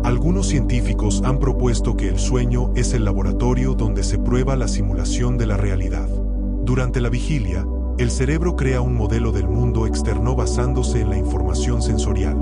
Algunos científicos han propuesto que el sueño es el laboratorio donde se prueba la simulación de la realidad. Durante la vigilia, el cerebro crea un modelo del mundo externo basándose en la información sensorial.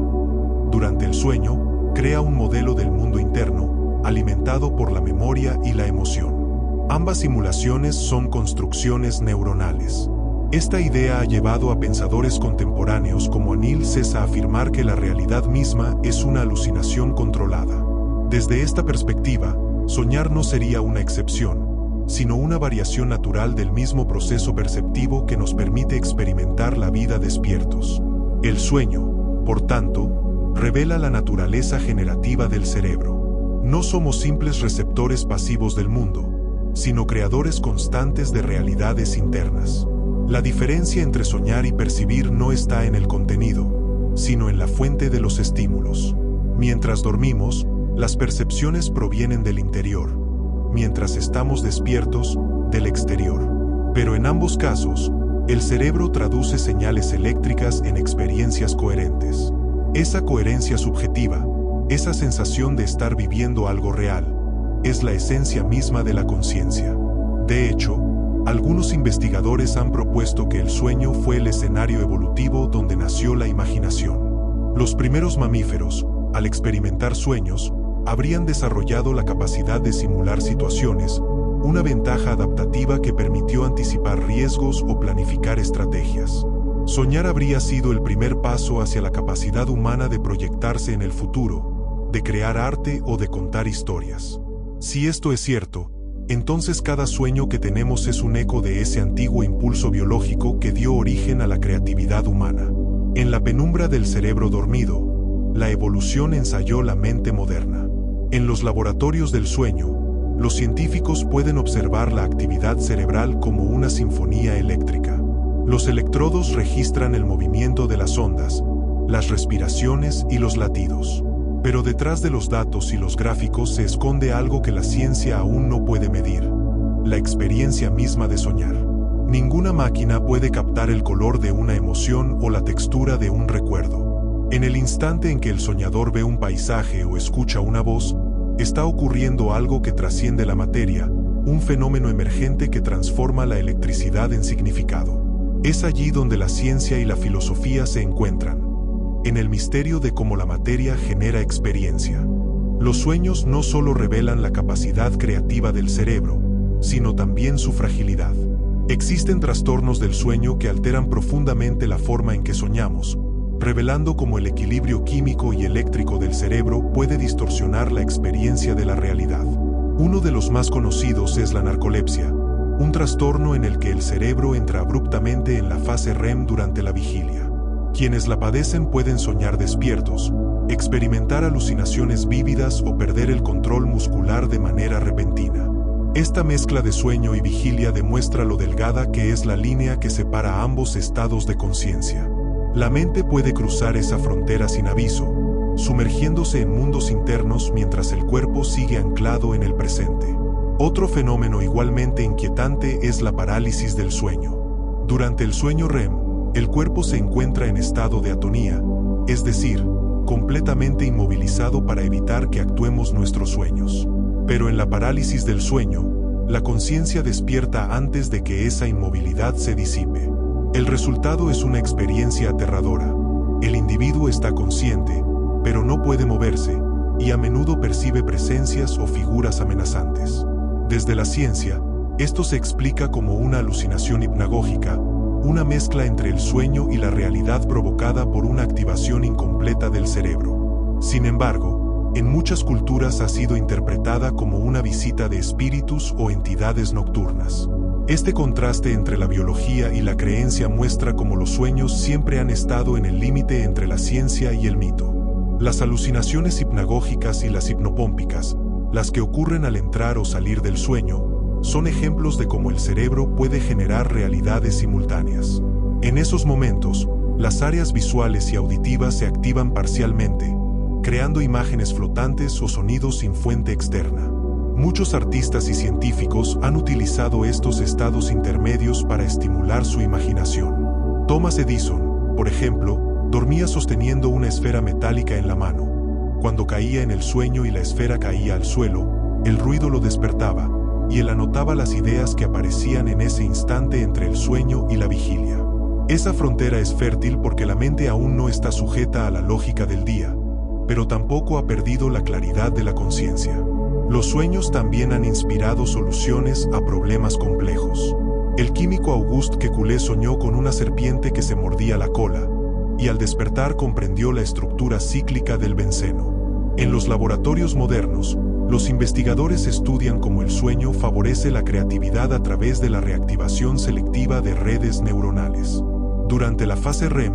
Durante el sueño, crea un modelo del mundo interno, alimentado por la memoria y la emoción. Ambas simulaciones son construcciones neuronales. Esta idea ha llevado a pensadores contemporáneos como Anil Sessa a afirmar que la realidad misma es una alucinación controlada. Desde esta perspectiva, soñar no sería una excepción, sino una variación natural del mismo proceso perceptivo que nos permite experimentar la vida despiertos. El sueño, por tanto, revela la naturaleza generativa del cerebro. No somos simples receptores pasivos del mundo, sino creadores constantes de realidades internas. La diferencia entre soñar y percibir no está en el contenido, sino en la fuente de los estímulos. Mientras dormimos, las percepciones provienen del interior, mientras estamos despiertos, del exterior. Pero en ambos casos, el cerebro traduce señales eléctricas en experiencias coherentes. Esa coherencia subjetiva, esa sensación de estar viviendo algo real, es la esencia misma de la conciencia. De hecho, algunos investigadores han propuesto que el sueño fue el escenario evolutivo donde nació la imaginación. Los primeros mamíferos, al experimentar sueños, habrían desarrollado la capacidad de simular situaciones, una ventaja adaptativa que permitió anticipar riesgos o planificar estrategias. Soñar habría sido el primer paso hacia la capacidad humana de proyectarse en el futuro, de crear arte o de contar historias. Si esto es cierto, entonces cada sueño que tenemos es un eco de ese antiguo impulso biológico que dio origen a la creatividad humana. En la penumbra del cerebro dormido, la evolución ensayó la mente moderna. En los laboratorios del sueño, los científicos pueden observar la actividad cerebral como una sinfonía eléctrica. Los electrodos registran el movimiento de las ondas, las respiraciones y los latidos. Pero detrás de los datos y los gráficos se esconde algo que la ciencia aún no puede medir: la experiencia misma de soñar. Ninguna máquina puede captar el color de una emoción o la textura de un recuerdo. En el instante en que el soñador ve un paisaje o escucha una voz, está ocurriendo algo que trasciende la materia, un fenómeno emergente que transforma la electricidad en significado. Es allí donde la ciencia y la filosofía se encuentran, en el misterio de cómo la materia genera experiencia. Los sueños no solo revelan la capacidad creativa del cerebro, sino también su fragilidad. Existen trastornos del sueño que alteran profundamente la forma en que soñamos, revelando cómo el equilibrio químico y eléctrico del cerebro puede distorsionar la experiencia de la realidad. Uno de los más conocidos es la narcolepsia, un trastorno en el que el cerebro entra abruptamente en la fase REM durante la vigilia. Quienes la padecen pueden soñar despiertos, experimentar alucinaciones vívidas o perder el control muscular de manera repentina. Esta mezcla de sueño y vigilia demuestra lo delgada que es la línea que separa ambos estados de conciencia. La mente puede cruzar esa frontera sin aviso, sumergiéndose en mundos internos mientras el cuerpo sigue anclado en el presente. Otro fenómeno igualmente inquietante es la parálisis del sueño. Durante el sueño REM, el cuerpo se encuentra en estado de atonía, es decir, completamente inmovilizado para evitar que actuemos nuestros sueños. Pero en la parálisis del sueño, la conciencia despierta antes de que esa inmovilidad se disipe. El resultado es una experiencia aterradora. El individuo está consciente, pero no puede moverse, y a menudo percibe presencias o figuras amenazantes. Desde la ciencia, esto se explica como una alucinación hipnagógica, una mezcla entre el sueño y la realidad provocada por una activación incompleta del cerebro. Sin embargo, en muchas culturas ha sido interpretada como una visita de espíritus o entidades nocturnas. Este contraste entre la biología y la creencia muestra cómo los sueños siempre han estado en el límite entre la ciencia y el mito. Las alucinaciones hipnagógicas y las hipnopómpicas, las que ocurren al entrar o salir del sueño, son ejemplos de cómo el cerebro puede generar realidades simultáneas. En esos momentos, las áreas visuales y auditivas se activan parcialmente, creando imágenes flotantes o sonidos sin fuente externa. Muchos artistas y científicos han utilizado estos estados intermedios para estimular su imaginación. Thomas Edison, por ejemplo, dormía sosteniendo una esfera metálica en la mano. Cuando caía en el sueño y la esfera caía al suelo, el ruido lo despertaba, y él anotaba las ideas que aparecían en ese instante entre el sueño y la vigilia. Esa frontera es fértil porque la mente aún no está sujeta a la lógica del día, pero tampoco ha perdido la claridad de la conciencia. Los sueños también han inspirado soluciones a problemas complejos. El químico Auguste Kekulé soñó con una serpiente que se mordía la cola, y al despertar comprendió la estructura cíclica del benceno. En los laboratorios modernos, los investigadores estudian cómo el sueño favorece la creatividad a través de la reactivación selectiva de redes neuronales. Durante la fase REM,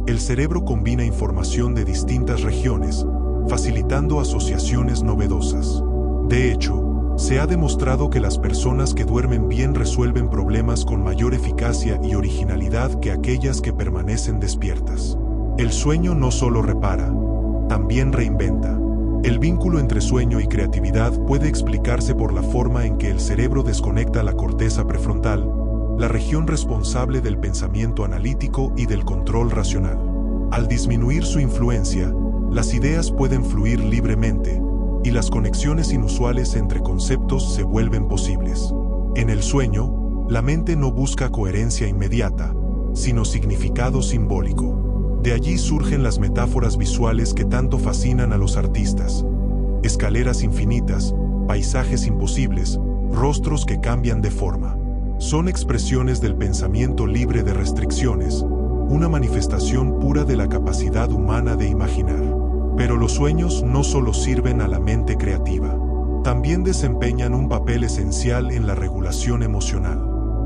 el cerebro combina información de distintas regiones, facilitando asociaciones novedosas. De hecho, se ha demostrado que las personas que duermen bien resuelven problemas con mayor eficacia y originalidad que aquellas que permanecen despiertas. El sueño no solo repara, también reinventa. El vínculo entre sueño y creatividad puede explicarse por la forma en que el cerebro desconecta la corteza prefrontal, la región responsable del pensamiento analítico y del control racional. Al disminuir su influencia, las ideas pueden fluir libremente, y las conexiones inusuales entre conceptos se vuelven posibles. En el sueño, la mente no busca coherencia inmediata, sino significado simbólico. De allí surgen las metáforas visuales que tanto fascinan a los artistas. Escaleras infinitas, paisajes imposibles, rostros que cambian de forma. Son expresiones del pensamiento libre de restricciones, una manifestación pura de la capacidad humana de imaginar. Pero los sueños no solo sirven a la mente creativa, también desempeñan un papel esencial en la regulación emocional.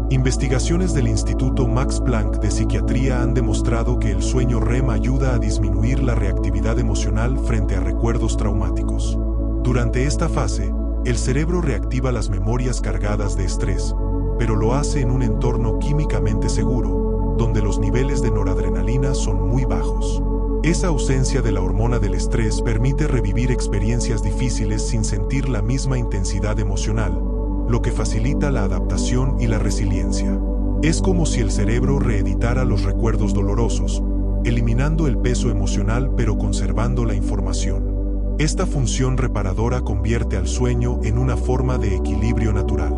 Investigaciones del Instituto Max Planck de Psiquiatría han demostrado que el sueño REM ayuda a disminuir la reactividad emocional frente a recuerdos traumáticos. Durante esta fase, el cerebro reactiva las memorias cargadas de estrés, pero lo hace en un entorno químicamente seguro, donde los niveles de noradrenalina son muy bajos. Esa ausencia de la hormona del estrés permite revivir experiencias difíciles sin sentir la misma intensidad emocional, lo que facilita la adaptación y la resiliencia. Es como si el cerebro reeditara los recuerdos dolorosos, eliminando el peso emocional pero conservando la información. Esta función reparadora convierte al sueño en una forma de equilibrio natural.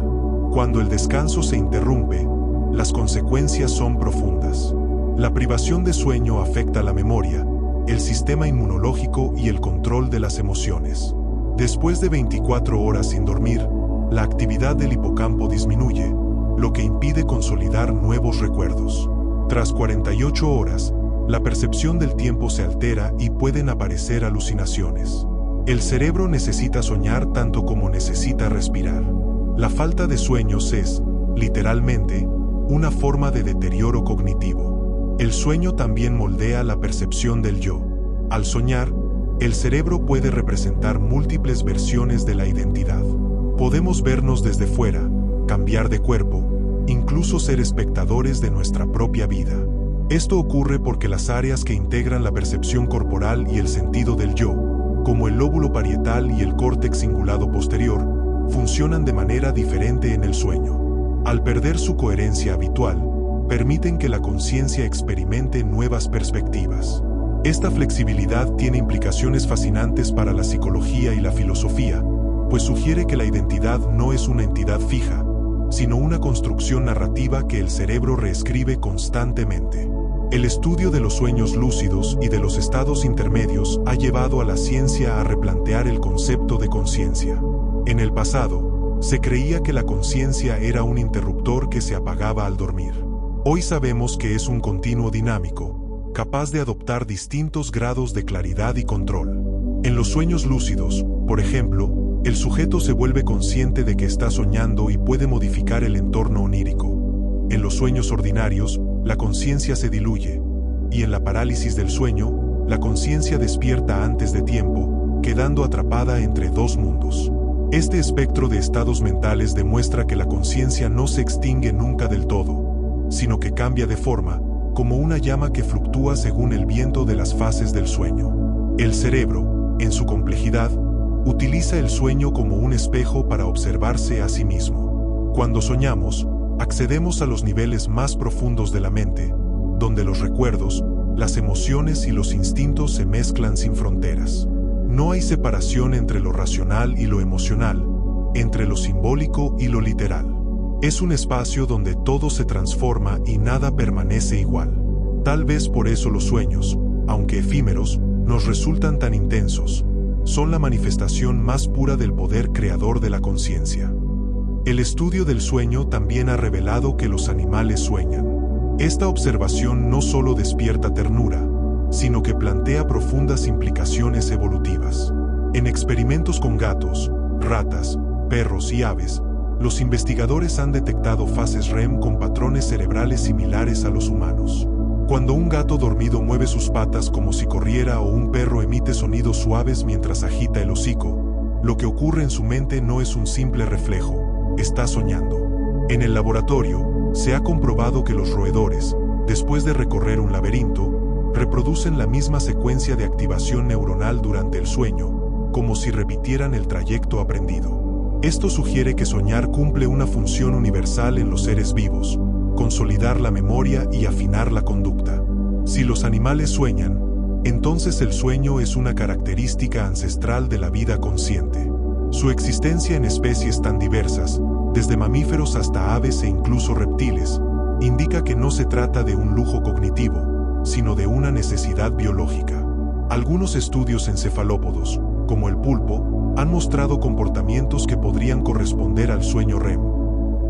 Cuando el descanso se interrumpe, las consecuencias son profundas. La privación de sueño afecta la memoria, el sistema inmunológico y el control de las emociones. Después de 24 horas sin dormir, la actividad del hipocampo disminuye, lo que impide consolidar nuevos recuerdos. Tras 48 horas, la percepción del tiempo se altera y pueden aparecer alucinaciones. El cerebro necesita soñar tanto como necesita respirar. La falta de sueños es, literalmente, una forma de deterioro cognitivo. El sueño también moldea la percepción del yo. Al soñar, el cerebro puede representar múltiples versiones de la identidad. Podemos vernos desde fuera, cambiar de cuerpo, incluso ser espectadores de nuestra propia vida. Esto ocurre porque las áreas que integran la percepción corporal y el sentido del yo, como el lóbulo parietal y el córtex cingulado posterior, funcionan de manera diferente en el sueño. Al perder su coherencia habitual, permiten que la conciencia experimente nuevas perspectivas. Esta flexibilidad tiene implicaciones fascinantes para la psicología y la filosofía, pues sugiere que la identidad no es una entidad fija, sino una construcción narrativa que el cerebro reescribe constantemente. El estudio de los sueños lúcidos y de los estados intermedios ha llevado a la ciencia a replantear el concepto de conciencia. En el pasado, se creía que la conciencia era un interruptor que se apagaba al dormir. Hoy sabemos que es un continuo dinámico, capaz de adoptar distintos grados de claridad y control. En los sueños lúcidos, por ejemplo, el sujeto se vuelve consciente de que está soñando y puede modificar el entorno onírico. En los sueños ordinarios, la conciencia se diluye, y en la parálisis del sueño, la conciencia despierta antes de tiempo, quedando atrapada entre dos mundos. Este espectro de estados mentales demuestra que la conciencia no se extingue nunca del todo, sino que cambia de forma, como una llama que fluctúa según el viento de las fases del sueño. El cerebro, en su complejidad, utiliza el sueño como un espejo para observarse a sí mismo. Cuando soñamos, accedemos a los niveles más profundos de la mente, donde los recuerdos, las emociones y los instintos se mezclan sin fronteras. No hay separación entre lo racional y lo emocional, entre lo simbólico y lo literal. Es un espacio donde todo se transforma y nada permanece igual. Tal vez por eso los sueños, aunque efímeros, nos resultan tan intensos. Son la manifestación más pura del poder creador de la conciencia. El estudio del sueño también ha revelado que los animales sueñan. Esta observación no solo despierta ternura, sino que plantea profundas implicaciones evolutivas. En experimentos con gatos, ratas, perros y aves, los investigadores han detectado fases REM con patrones cerebrales similares a los humanos. Cuando un gato dormido mueve sus patas como si corriera o un perro emite sonidos suaves mientras agita el hocico, lo que ocurre en su mente no es un simple reflejo, está soñando. En el laboratorio, se ha comprobado que los roedores, después de recorrer un laberinto, reproducen la misma secuencia de activación neuronal durante el sueño, como si repitieran el trayecto aprendido. Esto sugiere que soñar cumple una función universal en los seres vivos: consolidar la memoria y afinar la conducta. Si los animales sueñan, entonces el sueño es una característica ancestral de la vida consciente. Su existencia en especies tan diversas, desde mamíferos hasta aves e incluso reptiles, indica que no se trata de un lujo cognitivo, sino de una necesidad biológica. Algunos estudios en cefalópodos, como el pulpo, han mostrado comportamientos que podrían corresponder al sueño REM.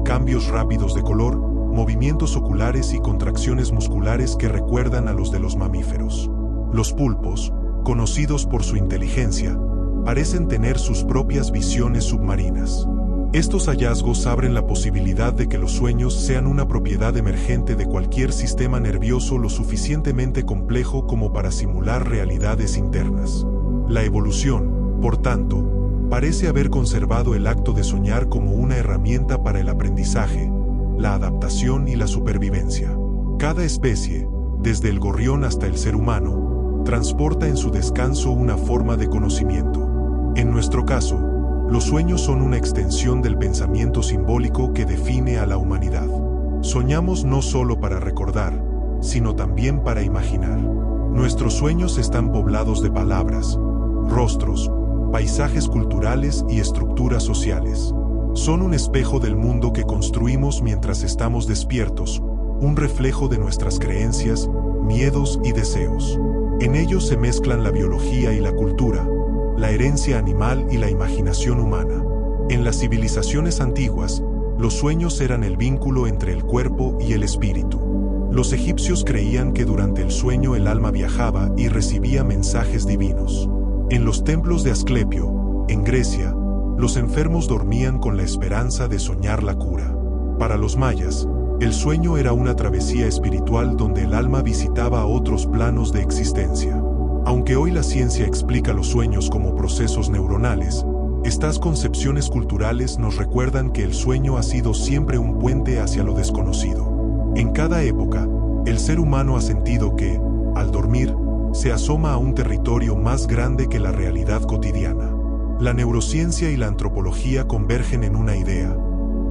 Cambios rápidos de color, movimientos oculares y contracciones musculares que recuerdan a los de los mamíferos. Los pulpos, conocidos por su inteligencia, parecen tener sus propias visiones submarinas. Estos hallazgos abren la posibilidad de que los sueños sean una propiedad emergente de cualquier sistema nervioso lo suficientemente complejo como para simular realidades internas. La evolución, por tanto, parece haber conservado el acto de soñar como una herramienta para el aprendizaje, la adaptación y la supervivencia. Cada especie, desde el gorrión hasta el ser humano, transporta en su descanso una forma de conocimiento. En nuestro caso, los sueños son una extensión del pensamiento simbólico que define a la humanidad. Soñamos no solo para recordar, sino también para imaginar. Nuestros sueños están poblados de palabras, rostros, paisajes culturales y estructuras sociales. Son un espejo del mundo que construimos mientras estamos despiertos, un reflejo de nuestras creencias, miedos y deseos. En ellos se mezclan la biología y la cultura, la herencia animal y la imaginación humana. En las civilizaciones antiguas, los sueños eran el vínculo entre el cuerpo y el espíritu. Los egipcios creían que durante el sueño el alma viajaba y recibía mensajes divinos. En los templos de Asclepio, en Grecia, los enfermos dormían con la esperanza de soñar la cura. Para los mayas, el sueño era una travesía espiritual donde el alma visitaba otros planos de existencia. Aunque hoy la ciencia explica los sueños como procesos neuronales, estas concepciones culturales nos recuerdan que el sueño ha sido siempre un puente hacia lo desconocido. En cada época, el ser humano ha sentido que, al dormir, se asoma a un territorio más grande que la realidad cotidiana. La neurociencia y la antropología convergen en una idea.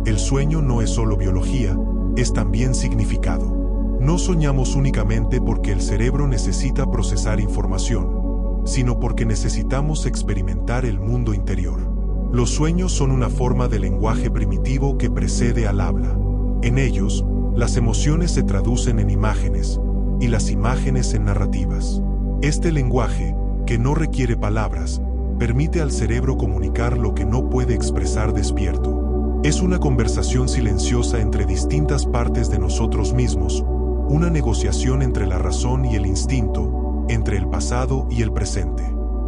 El sueño no es solo biología, es también significado. No soñamos únicamente porque el cerebro necesita procesar información, sino porque necesitamos experimentar el mundo interior. Los sueños son una forma de lenguaje primitivo que precede al habla. En ellos, las emociones se traducen en imágenes, y las imágenes en narrativas. Este lenguaje, que no requiere palabras, permite al cerebro comunicar lo que no puede expresar despierto. Es una conversación silenciosa entre distintas partes de nosotros mismos, una negociación entre la razón y el instinto, entre el pasado y el presente.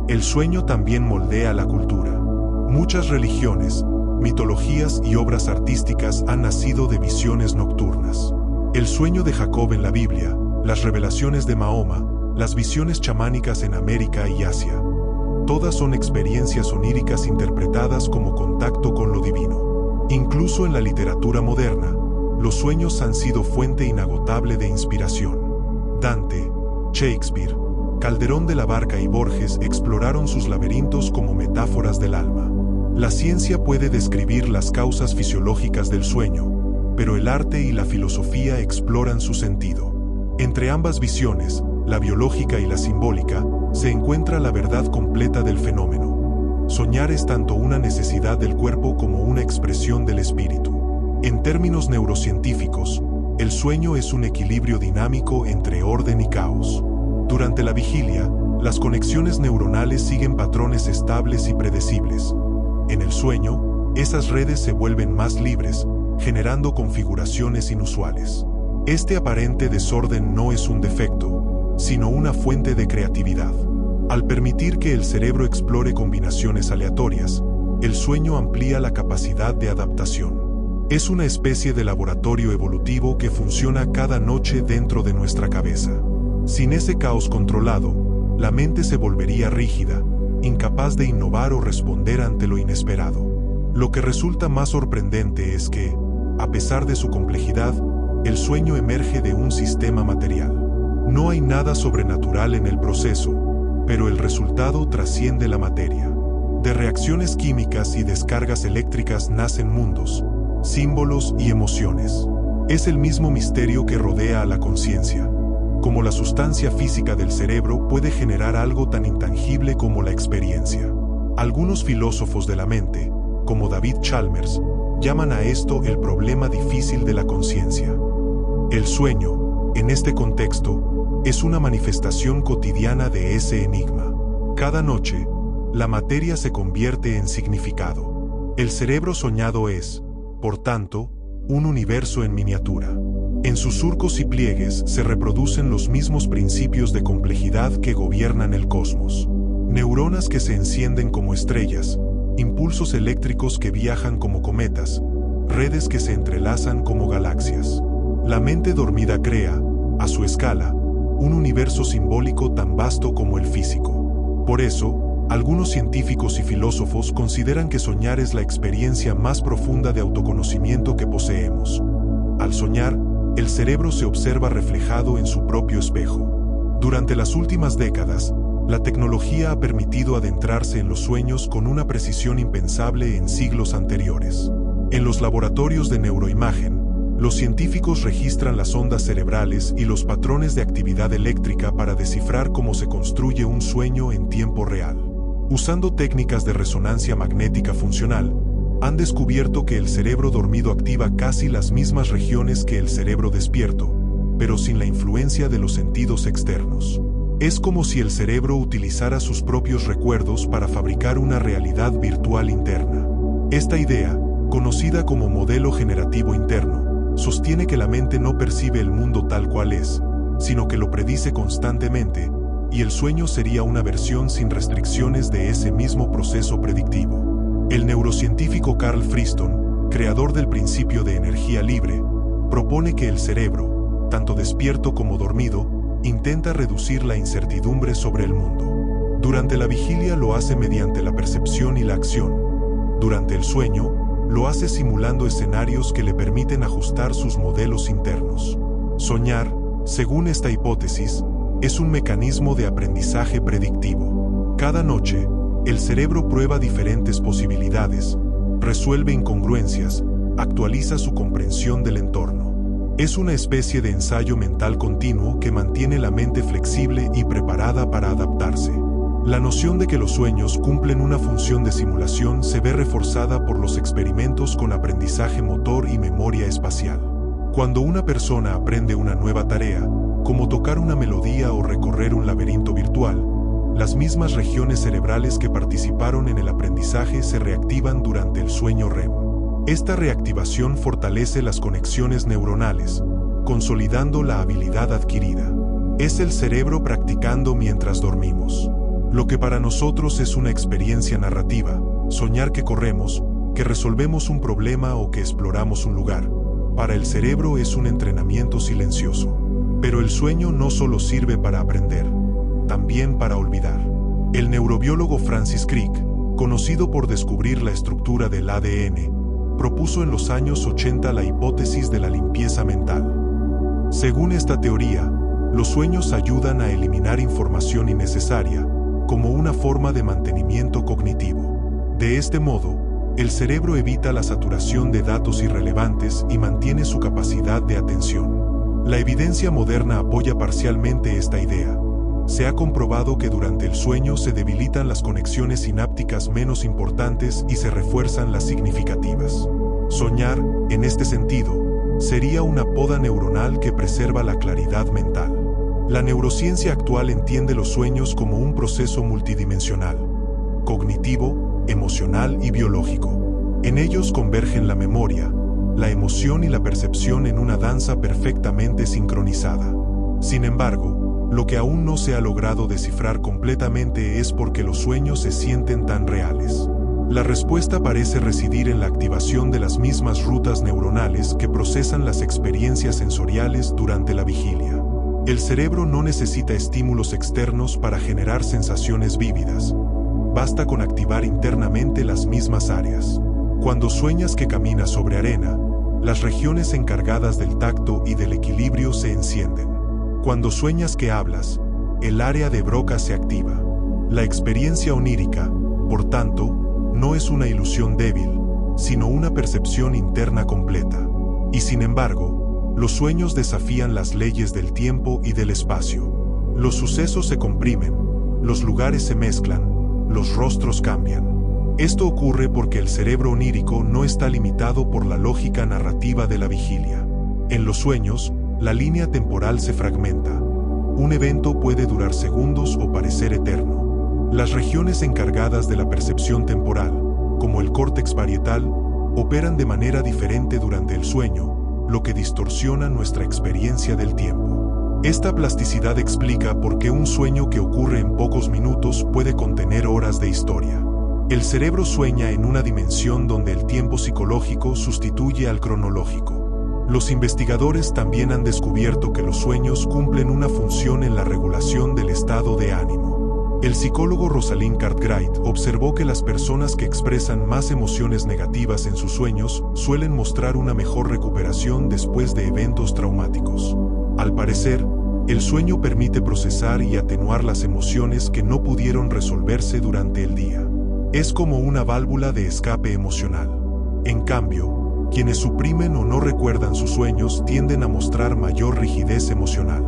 El sueño también moldea la cultura. Muchas religiones, mitologías y obras artísticas han nacido de visiones nocturnas. El sueño de Jacob en la Biblia, las revelaciones de Mahoma, las visiones chamánicas en América y Asia. Todas son experiencias oníricas interpretadas como contacto con lo divino. Incluso en la literatura moderna, los sueños han sido fuente inagotable de inspiración. Dante, Shakespeare, Calderón de la Barca y Borges exploraron sus laberintos como metáforas del alma. La ciencia puede describir las causas fisiológicas del sueño, pero el arte y la filosofía exploran su sentido. Entre ambas visiones, la biológica y la simbólica, se encuentra la verdad completa del fenómeno. Soñar es tanto una necesidad del cuerpo como una expresión del espíritu. En términos neurocientíficos, el sueño es un equilibrio dinámico entre orden y caos. Durante la vigilia, las conexiones neuronales siguen patrones estables y predecibles. En el sueño, esas redes se vuelven más libres, generando configuraciones inusuales. Este aparente desorden no es un defecto, sino una fuente de creatividad. Al permitir que el cerebro explore combinaciones aleatorias, el sueño amplía la capacidad de adaptación. Es una especie de laboratorio evolutivo que funciona cada noche dentro de nuestra cabeza. Sin ese caos controlado, la mente se volvería rígida, incapaz de innovar o responder ante lo inesperado. Lo que resulta más sorprendente es que, a pesar de su complejidad, el sueño emerge de un sistema material. No hay nada sobrenatural en el proceso, pero el resultado trasciende la materia. De reacciones químicas y descargas eléctricas nacen mundos, símbolos y emociones. Es el mismo misterio que rodea a la conciencia. Como la sustancia física del cerebro puede generar algo tan intangible como la experiencia. Algunos filósofos de la mente, como David Chalmers, llaman a esto el problema difícil de la conciencia. El sueño, en este contexto, es una manifestación cotidiana de ese enigma. Cada noche, la materia se convierte en significado. El cerebro soñado es, por tanto, un universo en miniatura. En sus surcos y pliegues se reproducen los mismos principios de complejidad que gobiernan el cosmos. Neuronas que se encienden como estrellas, impulsos eléctricos que viajan como cometas, redes que se entrelazan como galaxias. La mente dormida crea, a su escala, un universo simbólico tan vasto como el físico. Por eso, algunos científicos y filósofos consideran que soñar es la experiencia más profunda de autoconocimiento que poseemos. Al soñar, el cerebro se observa reflejado en su propio espejo. Durante las últimas décadas, la tecnología ha permitido adentrarse en los sueños con una precisión impensable en siglos anteriores. En los laboratorios de neuroimagen, los científicos registran las ondas cerebrales y los patrones de actividad eléctrica para descifrar cómo se construye un sueño en tiempo real. Usando técnicas de resonancia magnética funcional, han descubierto que el cerebro dormido activa casi las mismas regiones que el cerebro despierto, pero sin la influencia de los sentidos externos. Es como si el cerebro utilizara sus propios recuerdos para fabricar una realidad virtual interna. Esta idea, conocida como modelo generativo interno, sostiene que la mente no percibe el mundo tal cual es, sino que lo predice constantemente, y el sueño sería una versión sin restricciones de ese mismo proceso predictivo. El neurocientífico Carl Friston, creador del principio de energía libre, propone que el cerebro, tanto despierto como dormido, intenta reducir la incertidumbre sobre el mundo. Durante la vigilia lo hace mediante la percepción y la acción. Durante el sueño, lo hace simulando escenarios que le permiten ajustar sus modelos internos. Soñar, según esta hipótesis, es un mecanismo de aprendizaje predictivo. Cada noche, el cerebro prueba diferentes posibilidades, resuelve incongruencias, actualiza su comprensión del entorno. Es una especie de ensayo mental continuo que mantiene la mente flexible y preparada para adaptarse. La noción de que los sueños cumplen una función de simulación se ve reforzada por los experimentos con aprendizaje motor y memoria espacial. Cuando una persona aprende una nueva tarea, como tocar una melodía o recorrer un laberinto virtual, las mismas regiones cerebrales que participaron en el aprendizaje se reactivan durante el sueño REM. Esta reactivación fortalece las conexiones neuronales, consolidando la habilidad adquirida. Es el cerebro practicando mientras dormimos. Lo que para nosotros es una experiencia narrativa, soñar que corremos, que resolvemos un problema o que exploramos un lugar, para el cerebro es un entrenamiento silencioso. Pero el sueño no solo sirve para aprender, también para olvidar. El neurobiólogo Francis Crick, conocido por descubrir la estructura del ADN, propuso en los años 80 la hipótesis de la limpieza mental. Según esta teoría, los sueños ayudan a eliminar información innecesaria, como una forma de mantenimiento cognitivo. De este modo, el cerebro evita la saturación de datos irrelevantes y mantiene su capacidad de atención. La evidencia moderna apoya parcialmente esta idea. Se ha comprobado que durante el sueño se debilitan las conexiones sinápticas menos importantes y se refuerzan las significativas. Soñar, en este sentido, sería una poda neuronal que preserva la claridad mental. La neurociencia actual entiende los sueños como un proceso multidimensional, cognitivo, emocional y biológico. En ellos convergen la memoria, la emoción y la percepción en una danza perfectamente sincronizada. Sin embargo, lo que aún no se ha logrado descifrar completamente es por qué los sueños se sienten tan reales. La respuesta parece residir en la activación de las mismas rutas neuronales que procesan las experiencias sensoriales durante la vigilia. El cerebro no necesita estímulos externos para generar sensaciones vívidas. Basta con activar internamente las mismas áreas. Cuando sueñas que caminas sobre arena, las regiones encargadas del tacto y del equilibrio se encienden. Cuando sueñas que hablas, el área de Broca se activa. La experiencia onírica, por tanto, no es una ilusión débil, sino una percepción interna completa. Y sin embargo, los sueños desafían las leyes del tiempo y del espacio. Los sucesos se comprimen, los lugares se mezclan, los rostros cambian. Esto ocurre porque el cerebro onírico no está limitado por la lógica narrativa de la vigilia. En los sueños, la línea temporal se fragmenta. Un evento puede durar segundos o parecer eterno. Las regiones encargadas de la percepción temporal, como el córtex parietal, operan de manera diferente durante el sueño, lo que distorsiona nuestra experiencia del tiempo. Esta plasticidad explica por qué un sueño que ocurre en pocos minutos puede contener horas de historia. El cerebro sueña en una dimensión donde el tiempo psicológico sustituye al cronológico. Los investigadores también han descubierto que los sueños cumplen una función en la regulación del estado de ánimo. El psicólogo Rosalind Cartwright observó que las personas que expresan más emociones negativas en sus sueños suelen mostrar una mejor recuperación después de eventos traumáticos. Al parecer, El sueño permite procesar y atenuar las emociones que no pudieron resolverse durante el día. Es como una válvula de escape emocional. En cambio, quienes suprimen o no recuerdan sus sueños tienden a mostrar mayor rigidez emocional.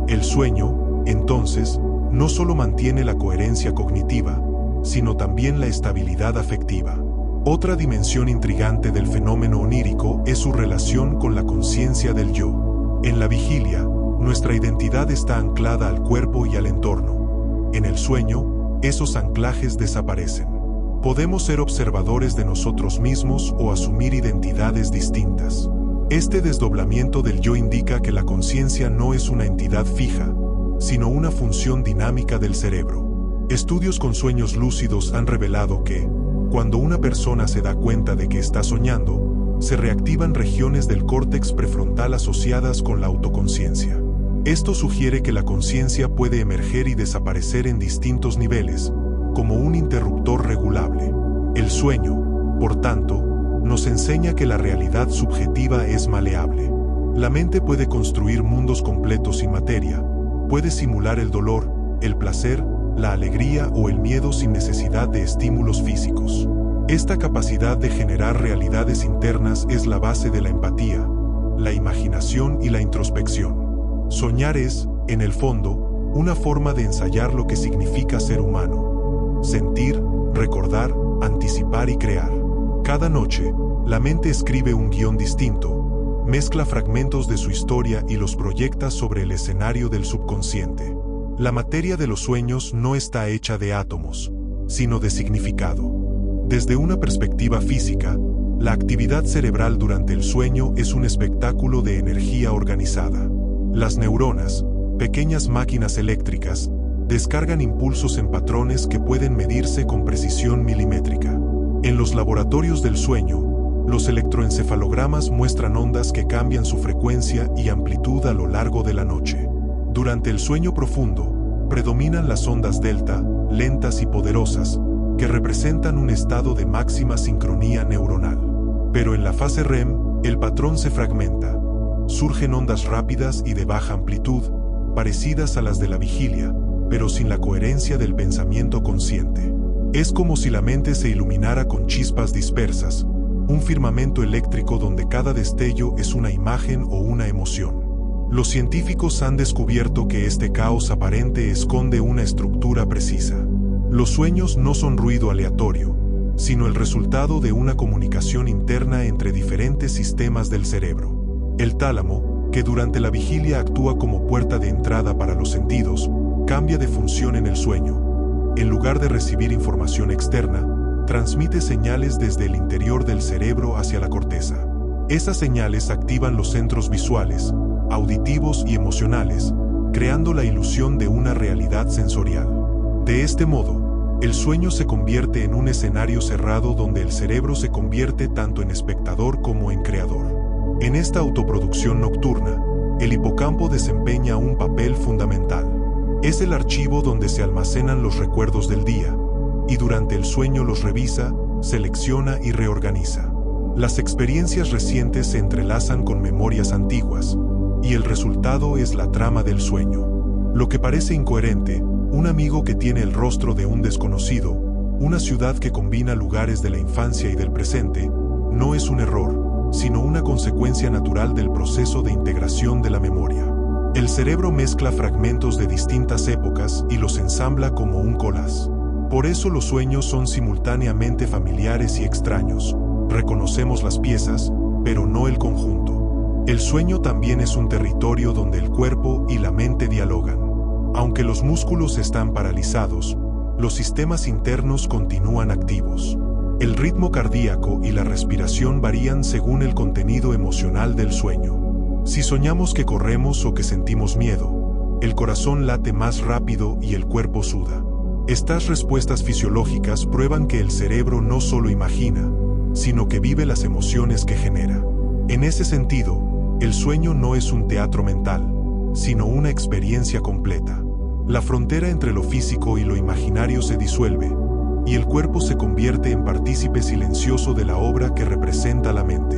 El sueño, entonces, no solo mantiene la coherencia cognitiva, sino también la estabilidad afectiva. Otra dimensión intrigante del fenómeno onírico es su relación con la conciencia del yo. En la vigilia, nuestra identidad está anclada al cuerpo y al entorno. En el sueño, esos anclajes desaparecen. Podemos ser observadores de nosotros mismos o asumir identidades distintas. Este desdoblamiento del yo indica que la conciencia no es una entidad fija, sino una función dinámica del cerebro. Estudios con sueños lúcidos han revelado que, cuando una persona se da cuenta de que está soñando, se reactivan regiones del córtex prefrontal asociadas con la autoconciencia. Esto sugiere que la conciencia puede emerger y desaparecer en distintos niveles, como un interruptor regulable. El sueño, por tanto, nos enseña que la realidad subjetiva es maleable. La mente puede construir mundos completos sin materia, puede simular el dolor, el placer, la alegría o el miedo sin necesidad de estímulos físicos. Esta capacidad de generar realidades internas es la base de la empatía, la imaginación y la introspección. Soñar es, en el fondo, una forma de ensayar lo que significa ser humano. Sentir, recordar, anticipar y crear. Cada noche, la mente escribe un guión distinto, mezcla fragmentos de su historia y los proyecta sobre el escenario del subconsciente. La materia de los sueños no está hecha de átomos, sino de significado. Desde una perspectiva física, la actividad cerebral durante el sueño es un espectáculo de energía organizada. Las neuronas, pequeñas máquinas eléctricas, descargan impulsos en patrones que pueden medirse con precisión milimétrica. En los laboratorios del sueño, los electroencefalogramas muestran ondas que cambian su frecuencia y amplitud a lo largo de la noche. Durante el sueño profundo, predominan las ondas delta, lentas y poderosas, que representan un estado de máxima sincronía neuronal. Pero en la fase REM, el patrón se fragmenta. Surgen ondas rápidas y de baja amplitud, parecidas a las de la vigilia, pero sin la coherencia del pensamiento consciente. Es como si la mente se iluminara con chispas dispersas, un firmamento eléctrico donde cada destello es una imagen o una emoción. Los científicos han descubierto que este caos aparente esconde una estructura precisa. Los sueños no son ruido aleatorio, sino el resultado de una comunicación interna entre diferentes sistemas del cerebro. El tálamo, que durante la vigilia actúa como puerta de entrada para los sentidos, cambia de función en el sueño. En lugar de recibir información externa, transmite señales desde el interior del cerebro hacia la corteza. Esas señales activan los centros visuales, auditivos y emocionales, creando la ilusión de una realidad sensorial. De este modo, el sueño se convierte en un escenario cerrado donde el cerebro se convierte tanto en espectador como en creador. En esta autoproducción nocturna, el hipocampo desempeña un papel fundamental. Es el archivo donde se almacenan los recuerdos del día, y durante el sueño los revisa, selecciona y reorganiza. Las experiencias recientes se entrelazan con memorias antiguas, y el resultado es la trama del sueño. Lo que parece incoherente, un amigo que tiene el rostro de un desconocido, una ciudad que combina lugares de la infancia y del presente, no es un error, sino una consecuencia natural del proceso de integración de la memoria. El cerebro mezcla fragmentos de distintas épocas y los ensambla como un collage. Por eso los sueños son simultáneamente familiares y extraños. Reconocemos las piezas, pero no el conjunto. El sueño también es un territorio donde el cuerpo y la mente dialogan. Aunque los músculos están paralizados, los sistemas internos continúan activos. El ritmo cardíaco y la respiración varían según el contenido emocional del sueño. Si soñamos que corremos o que sentimos miedo, el corazón late más rápido y el cuerpo suda. Estas respuestas fisiológicas prueban que el cerebro no solo imagina, sino que vive las emociones que genera. En ese sentido, el sueño no es un teatro mental, sino una experiencia completa. La frontera entre lo físico y lo imaginario se disuelve, y el cuerpo se convierte en partícipe silencioso de la obra que representa la mente.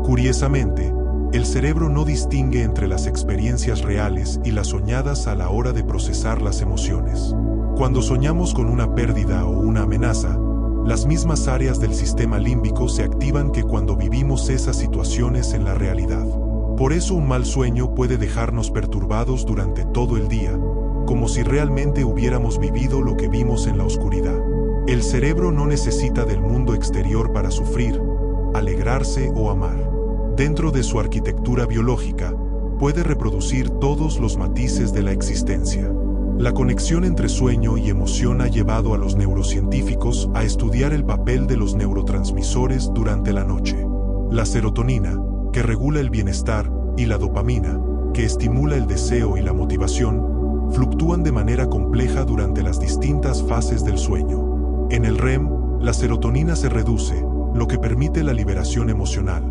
Curiosamente, el cerebro no distingue entre las experiencias reales y las soñadas a la hora de procesar las emociones. Cuando soñamos con una pérdida o una amenaza, las mismas áreas del sistema límbico se activan que cuando vivimos esas situaciones en la realidad. Por eso un mal sueño puede dejarnos perturbados durante todo el día, como si realmente hubiéramos vivido lo que vimos en la oscuridad. El cerebro no necesita del mundo exterior para sufrir, alegrarse o amar. Dentro de su arquitectura biológica, puede reproducir todos los matices de la existencia. La conexión entre sueño y emoción ha llevado a los neurocientíficos a estudiar el papel de los neurotransmisores durante la noche. La serotonina, que regula el bienestar, y la dopamina, que estimula el deseo y la motivación, fluctúan de manera compleja durante las distintas fases del sueño. En el REM, la serotonina se reduce, lo que permite la liberación emocional.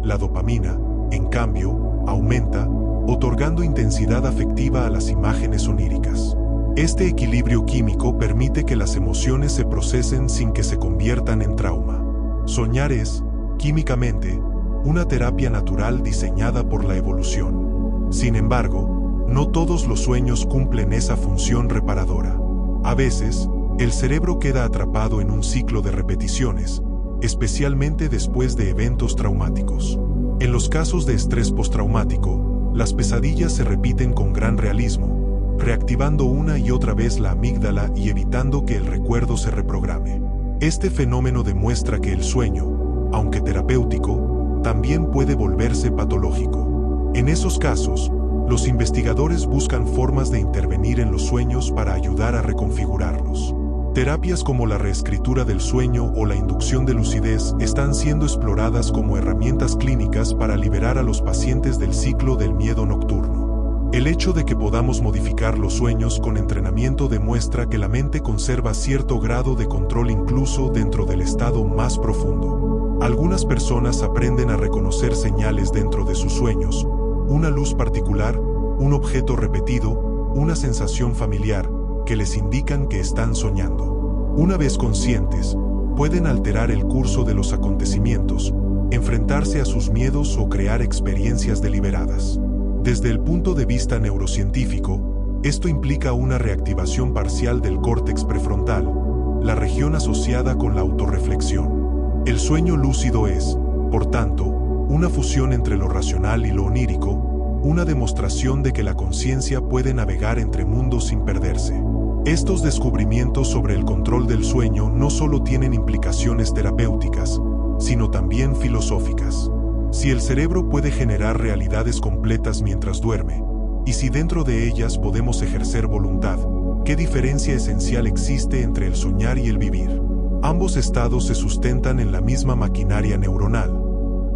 La dopamina, en cambio, aumenta, otorgando intensidad afectiva a las imágenes oníricas. Este equilibrio químico permite que las emociones se procesen sin que se conviertan en trauma. Soñar es, químicamente, una terapia natural diseñada por la evolución. Sin embargo, no todos los sueños cumplen esa función reparadora. A veces, el cerebro queda atrapado en un ciclo de repeticiones, especialmente después de eventos traumáticos. En los casos de estrés postraumático, las pesadillas se repiten con gran realismo, reactivando una y otra vez la amígdala y evitando que el recuerdo se reprograme. Este fenómeno demuestra que el sueño, aunque terapéutico, también puede volverse patológico. En esos casos, los investigadores buscan formas de intervenir en los sueños para ayudar a reconfigurarlos. Terapias como la reescritura del sueño o la inducción de lucidez están siendo exploradas como herramientas clínicas para liberar a los pacientes del ciclo del miedo nocturno. El hecho de que podamos modificar los sueños con entrenamiento demuestra que la mente conserva cierto grado de control incluso dentro del estado más profundo. Algunas personas aprenden a reconocer señales dentro de sus sueños, una luz particular, un objeto repetido, una sensación familiar, que les indican que están soñando. Una vez conscientes, pueden alterar el curso de los acontecimientos, enfrentarse a sus miedos o crear experiencias deliberadas. Desde el punto de vista neurocientífico, esto implica una reactivación parcial del córtex prefrontal, la región asociada con la autorreflexión. El sueño lúcido es, por tanto, una fusión entre lo racional y lo onírico, una demostración de que la conciencia puede navegar entre mundos sin perderse. Estos descubrimientos sobre el control del sueño no solo tienen implicaciones terapéuticas, sino también filosóficas. Si el cerebro puede generar realidades completas mientras duerme, y si dentro de ellas podemos ejercer voluntad, ¿qué diferencia esencial existe entre el soñar y el vivir? Ambos estados se sustentan en la misma maquinaria neuronal.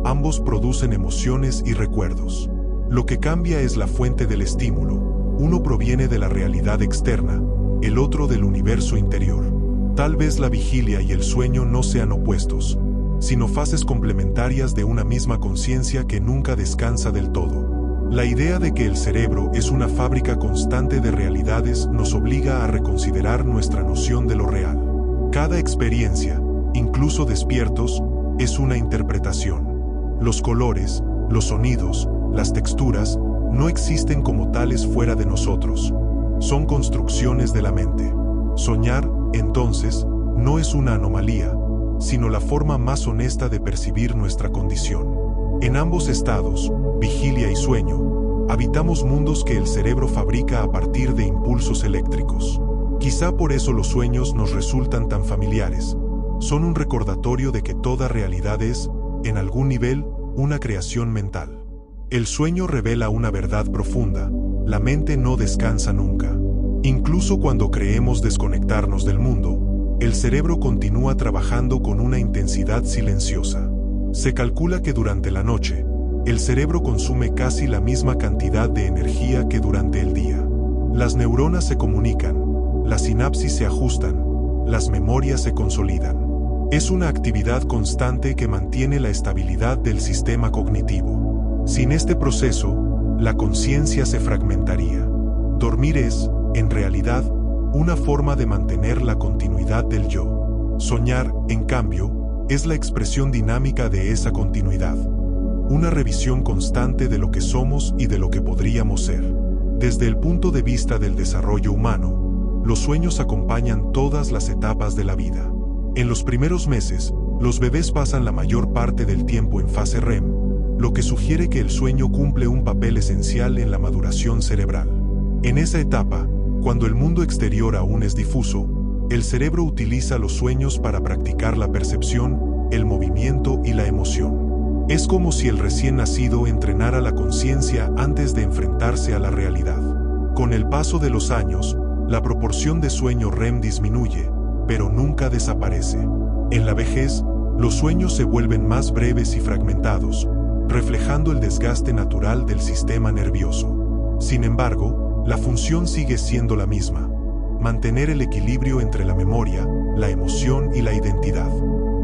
Ambos producen emociones y recuerdos. Lo que cambia es la fuente del estímulo. Uno proviene de la realidad externa, el otro del universo interior. Tal vez la vigilia y el sueño no sean opuestos, sino fases complementarias de una misma conciencia que nunca descansa del todo. La idea de que el cerebro es una fábrica constante de realidades nos obliga a reconsiderar nuestra noción de lo real. Cada experiencia, incluso despiertos, es una interpretación. Los colores, los sonidos, las texturas, no existen como tales fuera de nosotros. Son construcciones de la mente. Soñar, entonces, no es una anomalía, sino la forma más honesta de percibir nuestra condición. En ambos estados, vigilia y sueño, habitamos mundos que el cerebro fabrica a partir de impulsos eléctricos. Quizá por eso los sueños nos resultan tan familiares. Son un recordatorio de que toda realidad es, en algún nivel, una creación mental. El sueño revela una verdad profunda: la mente no descansa nunca. Incluso cuando creemos desconectarnos del mundo, el cerebro continúa trabajando con una intensidad silenciosa. Se calcula que durante la noche, el cerebro consume casi la misma cantidad de energía que durante el día. Las neuronas se comunican, las sinapsis se ajustan, las memorias se consolidan. Es una actividad constante que mantiene la estabilidad del sistema cognitivo. Sin este proceso, la conciencia se fragmentaría. Dormir es, en realidad, una forma de mantener la continuidad del yo. Soñar, en cambio, es la expresión dinámica de esa continuidad. una revisión constante de lo que somos y de lo que podríamos ser. Desde el punto de vista del desarrollo humano, los sueños acompañan todas las etapas de la vida. En los primeros meses, los bebés pasan la mayor parte del tiempo en fase REM, lo que sugiere que el sueño cumple un papel esencial en la maduración cerebral. En esa etapa, cuando el mundo exterior aún es difuso, el cerebro utiliza los sueños para practicar la percepción, el movimiento y la emoción. Es como si el recién nacido entrenara la conciencia antes de enfrentarse a la realidad. Con el paso de los años, la proporción de sueño REM disminuye, pero nunca desaparece. En la vejez, los sueños se vuelven más breves y fragmentados, reflejando el desgaste natural del sistema nervioso. Sin embargo, la función sigue siendo la misma: mantener el equilibrio entre la memoria, la emoción y la identidad.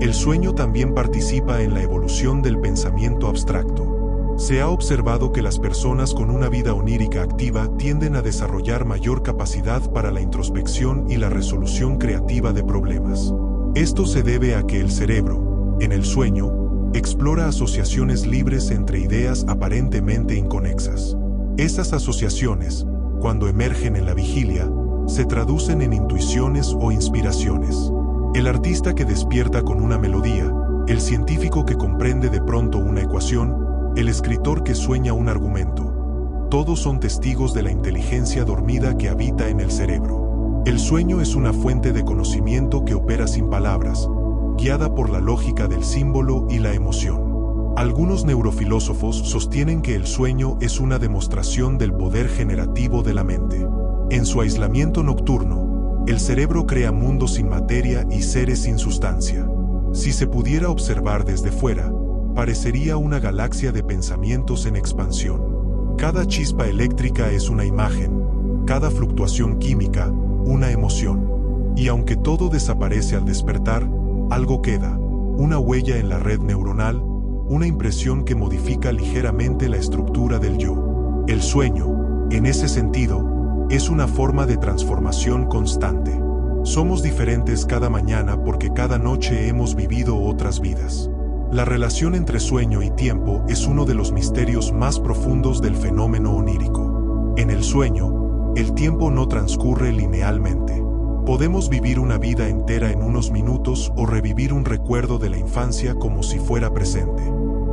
El sueño también participa en la evolución del pensamiento abstracto. Se ha observado que las personas con una vida onírica activa tienden a desarrollar mayor capacidad para la introspección y la resolución creativa de problemas. Esto se debe a que el cerebro, en el sueño, explora asociaciones libres entre ideas aparentemente inconexas. Esas asociaciones, cuando emergen en la vigilia, se traducen en intuiciones o inspiraciones. El artista que despierta con una melodía, el científico que comprende de pronto una ecuación, el escritor que sueña un argumento. Todos son testigos de la inteligencia dormida que habita en el cerebro. El sueño es una fuente de conocimiento que opera sin palabras, guiada por la lógica del símbolo y la emoción. Algunos neurofilósofos sostienen que el sueño es una demostración del poder generativo de la mente. En su aislamiento nocturno, el cerebro crea mundos sin materia y seres sin sustancia. Si se pudiera observar desde fuera, parecería una galaxia de pensamientos en expansión. Cada chispa eléctrica es una imagen, cada fluctuación química, una emoción. Y aunque todo desaparece al despertar, algo queda, una huella en la red neuronal, una impresión que modifica ligeramente la estructura del yo. El sueño, en ese sentido, es una forma de transformación constante. Somos diferentes cada mañana porque cada noche hemos vivido otras vidas. La relación entre sueño y tiempo es uno de los misterios más profundos del fenómeno onírico. En el sueño, el tiempo no transcurre linealmente. Podemos vivir una vida entera en unos minutos o revivir un recuerdo de la infancia como si fuera presente.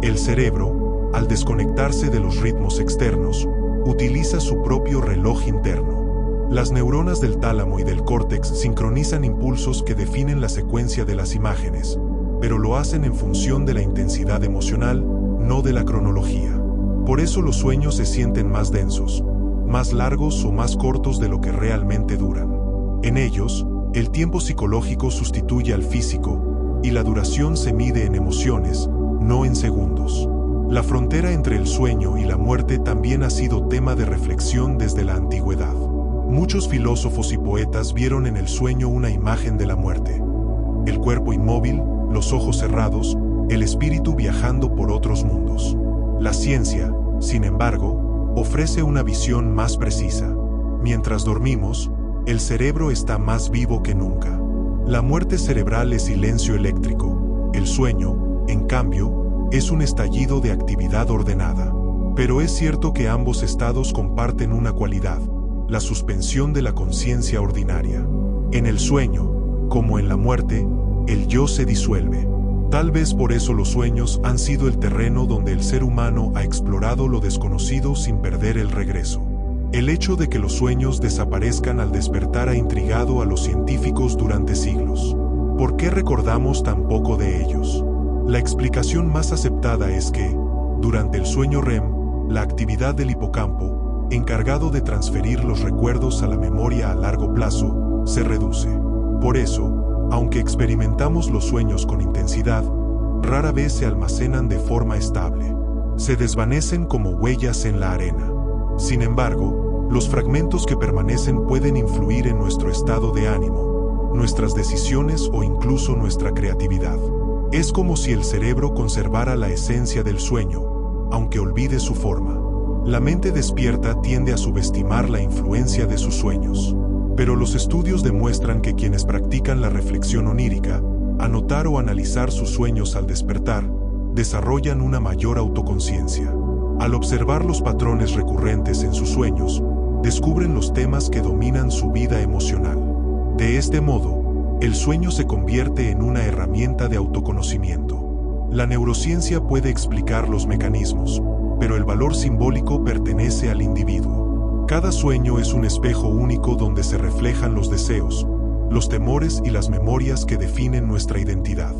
El cerebro, al desconectarse de los ritmos externos, utiliza su propio reloj interno. Las neuronas del tálamo y del córtex sincronizan impulsos que definen la secuencia de las imágenes, pero lo hacen en función de la intensidad emocional, no de la cronología. Por eso los sueños se sienten más densos, más largos o más cortos de lo que realmente duran. En ellos, el tiempo psicológico sustituye al físico, y la duración se mide en emociones, no en segundos. La frontera entre el sueño y la muerte también ha sido tema de reflexión desde la antigüedad. Muchos filósofos y poetas vieron en el sueño una imagen de la muerte. El cuerpo inmóvil, los ojos cerrados, el espíritu viajando por otros mundos. La ciencia, sin embargo, ofrece una visión más precisa. Mientras dormimos, el cerebro está más vivo que nunca. La muerte cerebral es silencio eléctrico. El sueño, en cambio, es un estallido de actividad ordenada. Pero es cierto que ambos estados comparten una cualidad: la suspensión de la conciencia ordinaria. En el sueño, como en la muerte, el yo se disuelve. Tal vez por eso los sueños han sido el terreno donde el ser humano ha explorado lo desconocido sin perder el regreso. El hecho de que los sueños desaparezcan al despertar ha intrigado a los científicos durante siglos. ¿Por qué recordamos tan poco de ellos? La explicación más aceptada es que, durante el sueño REM, la actividad del hipocampo, encargado de transferir los recuerdos a la memoria a largo plazo, se reduce. Por eso, aunque experimentamos los sueños con intensidad, rara vez se almacenan de forma estable. Se desvanecen como huellas en la arena. Sin embargo, los fragmentos que permanecen pueden influir en nuestro estado de ánimo, nuestras decisiones o incluso nuestra creatividad. Es como si el cerebro conservara la esencia del sueño, aunque olvide su forma. La mente despierta tiende a subestimar la influencia de sus sueños. Pero los estudios demuestran que quienes practican la reflexión onírica, anotar o analizar sus sueños al despertar, desarrollan una mayor autoconciencia. Al observar los patrones recurrentes en sus sueños, descubren los temas que dominan su vida emocional. De este modo, el sueño se convierte en una herramienta de autoconocimiento. La neurociencia puede explicar los mecanismos, pero el valor simbólico pertenece al individuo. Cada sueño es un espejo único donde se reflejan los deseos, los temores y las memorias que definen nuestra identidad.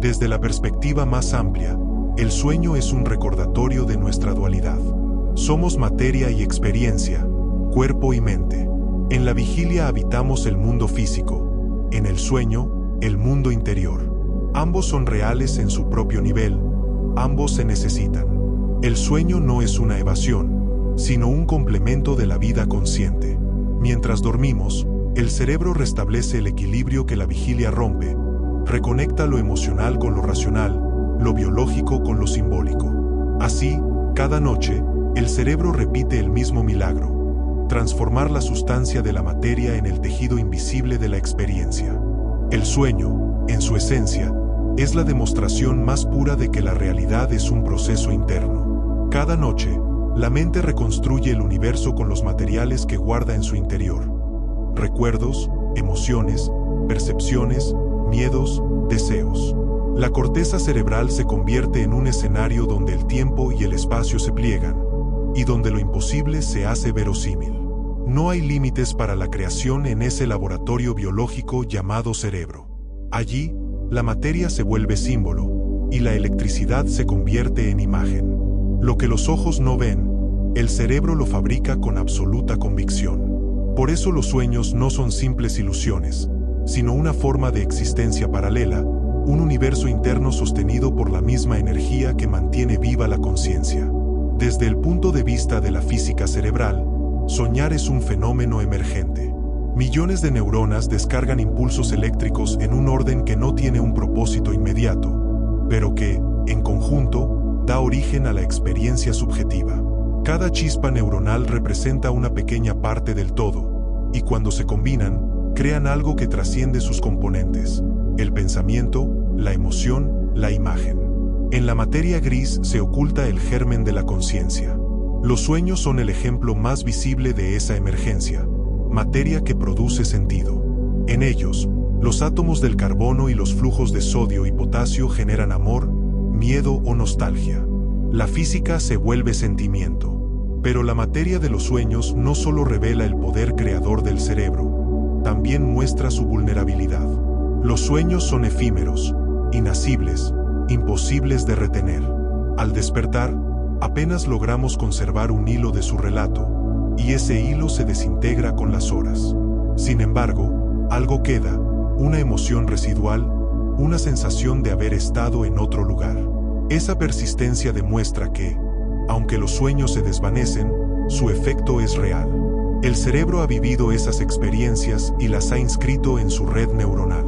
Desde la perspectiva más amplia, el sueño es un recordatorio de nuestra dualidad. Somos materia y experiencia, cuerpo y mente. En la vigilia habitamos el mundo físico, en el sueño, el mundo interior. Ambos son reales en su propio nivel, ambos se necesitan. El sueño no es una evasión, sino un complemento de la vida consciente. Mientras dormimos, el cerebro restablece el equilibrio que la vigilia rompe, reconecta lo emocional con lo racional, lo biológico con lo simbólico. Así, cada noche, el cerebro repite el mismo milagro: transformar la sustancia de la materia en el tejido invisible de la experiencia. El sueño, en su esencia, es la demostración más pura de que la realidad es un proceso interno. Cada noche, la mente reconstruye el universo con los materiales que guarda en su interior: recuerdos, emociones, percepciones, miedos, deseos. La corteza cerebral se convierte en un escenario donde el tiempo y el espacio se pliegan, y donde lo imposible se hace verosímil. No hay límites para la creación en ese laboratorio biológico llamado cerebro. Allí, la materia se vuelve símbolo, y la electricidad se convierte en imagen. Lo que los ojos no ven, el cerebro lo fabrica con absoluta convicción. Por eso los sueños no son simples ilusiones, sino una forma de existencia paralela, un universo interno sostenido por la misma energía que mantiene viva la conciencia. Desde el punto de vista de la física cerebral, soñar es un fenómeno emergente. Millones de neuronas descargan impulsos eléctricos en un orden que no tiene un propósito inmediato, pero que, en conjunto, da origen a la experiencia subjetiva. Cada chispa neuronal representa una pequeña parte del todo, y cuando se combinan, crean algo que trasciende sus componentes: el pensamiento, la emoción, la imagen. En la materia gris se oculta el germen de la conciencia. Los sueños son el ejemplo más visible de esa emergencia, materia que produce sentido. En ellos, los átomos del carbono y los flujos de sodio y potasio generan amor, miedo o nostalgia. La física se vuelve sentimiento. Pero la materia de los sueños no solo revela el poder creador del cerebro, también muestra su vulnerabilidad. Los sueños son efímeros, inacibles, imposibles de retener. Al despertar, apenas logramos conservar un hilo de su relato, y ese hilo se desintegra con las horas. Sin embargo, algo queda, una emoción residual, una sensación de haber estado en otro lugar. Esa persistencia demuestra que, aunque los sueños se desvanecen, su efecto es real. El cerebro ha vivido esas experiencias y las ha inscrito en su red neuronal.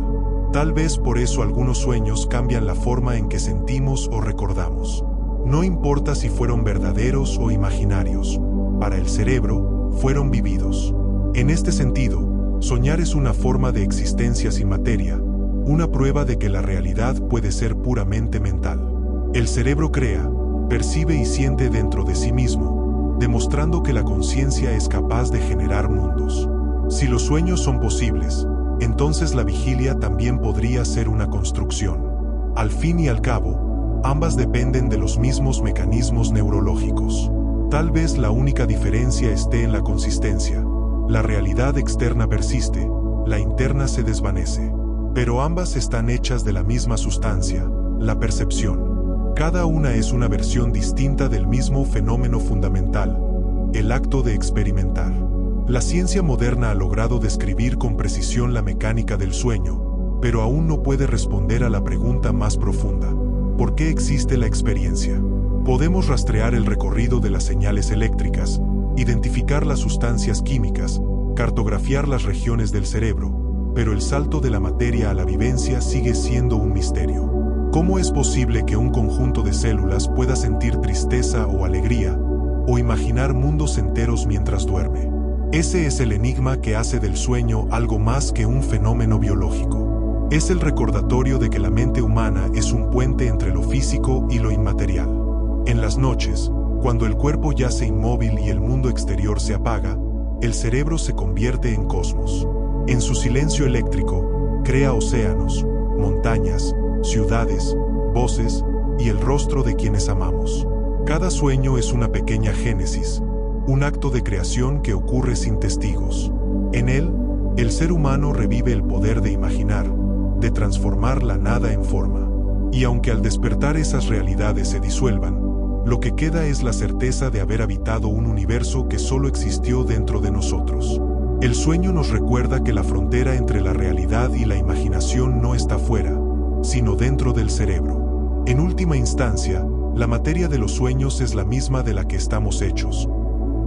Tal vez por eso algunos sueños cambian la forma en que sentimos o recordamos. No importa si fueron verdaderos o imaginarios, para el cerebro, fueron vividos. En este sentido, soñar es una forma de existencia sin materia, una prueba de que la realidad puede ser puramente mental. El cerebro crea, percibe y siente dentro de sí mismo, demostrando que la conciencia es capaz de generar mundos. Si los sueños son posibles, entonces la vigilia también podría ser una construcción. Al fin y al cabo, ambas dependen de los mismos mecanismos neurológicos. Tal vez la única diferencia esté en la consistencia. La realidad externa persiste, la interna se desvanece. Pero ambas están hechas de la misma sustancia, la percepción. Cada una es una versión distinta del mismo fenómeno fundamental, el acto de experimentar. La ciencia moderna ha logrado describir con precisión la mecánica del sueño, pero aún no puede responder a la pregunta más profunda: ¿por qué existe la experiencia? Podemos rastrear el recorrido de las señales eléctricas, identificar las sustancias químicas, cartografiar las regiones del cerebro, pero el salto de la materia a la vivencia sigue siendo un misterio. ¿Cómo es posible que un conjunto de células pueda sentir tristeza o alegría, o imaginar mundos enteros mientras duerme? Ese es el enigma que hace del sueño algo más que un fenómeno biológico. Es el recordatorio de que la mente humana es un puente entre lo físico físico y lo inmaterial. En las noches, cuando el cuerpo yace inmóvil y el mundo exterior se apaga, el cerebro se convierte en cosmos. En su silencio eléctrico, crea océanos, montañas, ciudades, voces y el rostro de quienes amamos. Cada sueño es una pequeña génesis, un acto de creación que ocurre sin testigos. En él, el ser humano revive el poder de imaginar, de transformar la nada en forma. Y aunque al despertar esas realidades se disuelvan, lo que queda es la certeza de haber habitado un universo que solo existió dentro de nosotros. El sueño nos recuerda que la frontera entre la realidad y la imaginación no está fuera, sino dentro del cerebro. En última instancia, la materia de los sueños es la misma de la que estamos hechos.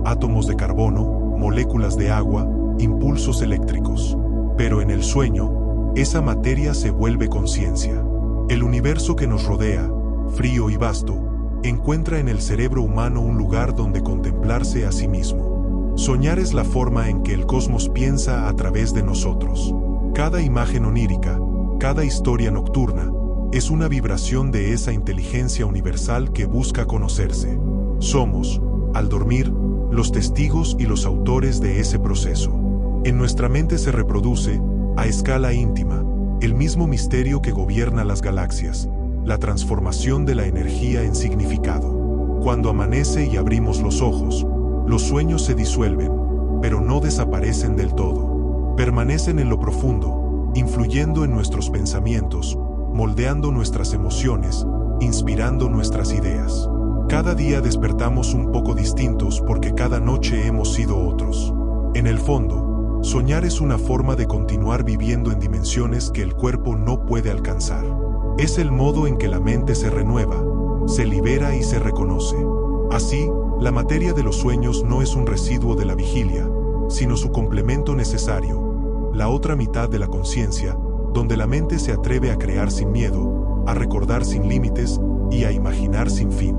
Átomos de carbono, moléculas de agua, impulsos eléctricos. Pero en el sueño, esa materia se vuelve conciencia. El universo que nos rodea, frío y vasto, encuentra en el cerebro humano un lugar donde contemplarse a sí mismo. Soñar es la forma en que el cosmos piensa a través de nosotros. Cada imagen onírica, cada historia nocturna, es una vibración de esa inteligencia universal que busca conocerse. Somos, al dormir, los testigos y los autores de ese proceso. En nuestra mente se reproduce, a escala íntima, el mismo misterio que gobierna las galaxias, la transformación de la energía en significado. Cuando amanece y abrimos los ojos, los sueños se disuelven, pero no desaparecen del todo. Permanecen en lo profundo, influyendo en nuestros pensamientos, moldeando nuestras emociones, inspirando nuestras ideas. Cada día despertamos un poco distintos porque cada noche hemos sido otros. En el fondo, soñar es una forma de continuar viviendo en dimensiones que el cuerpo no puede alcanzar. Es el modo en que la mente se renueva, se libera y se reconoce. Así, la materia de los sueños no es un residuo de la vigilia, sino su complemento necesario, la otra mitad de la conciencia, donde la mente se atreve a crear sin miedo, a recordar sin límites y a imaginar sin fin.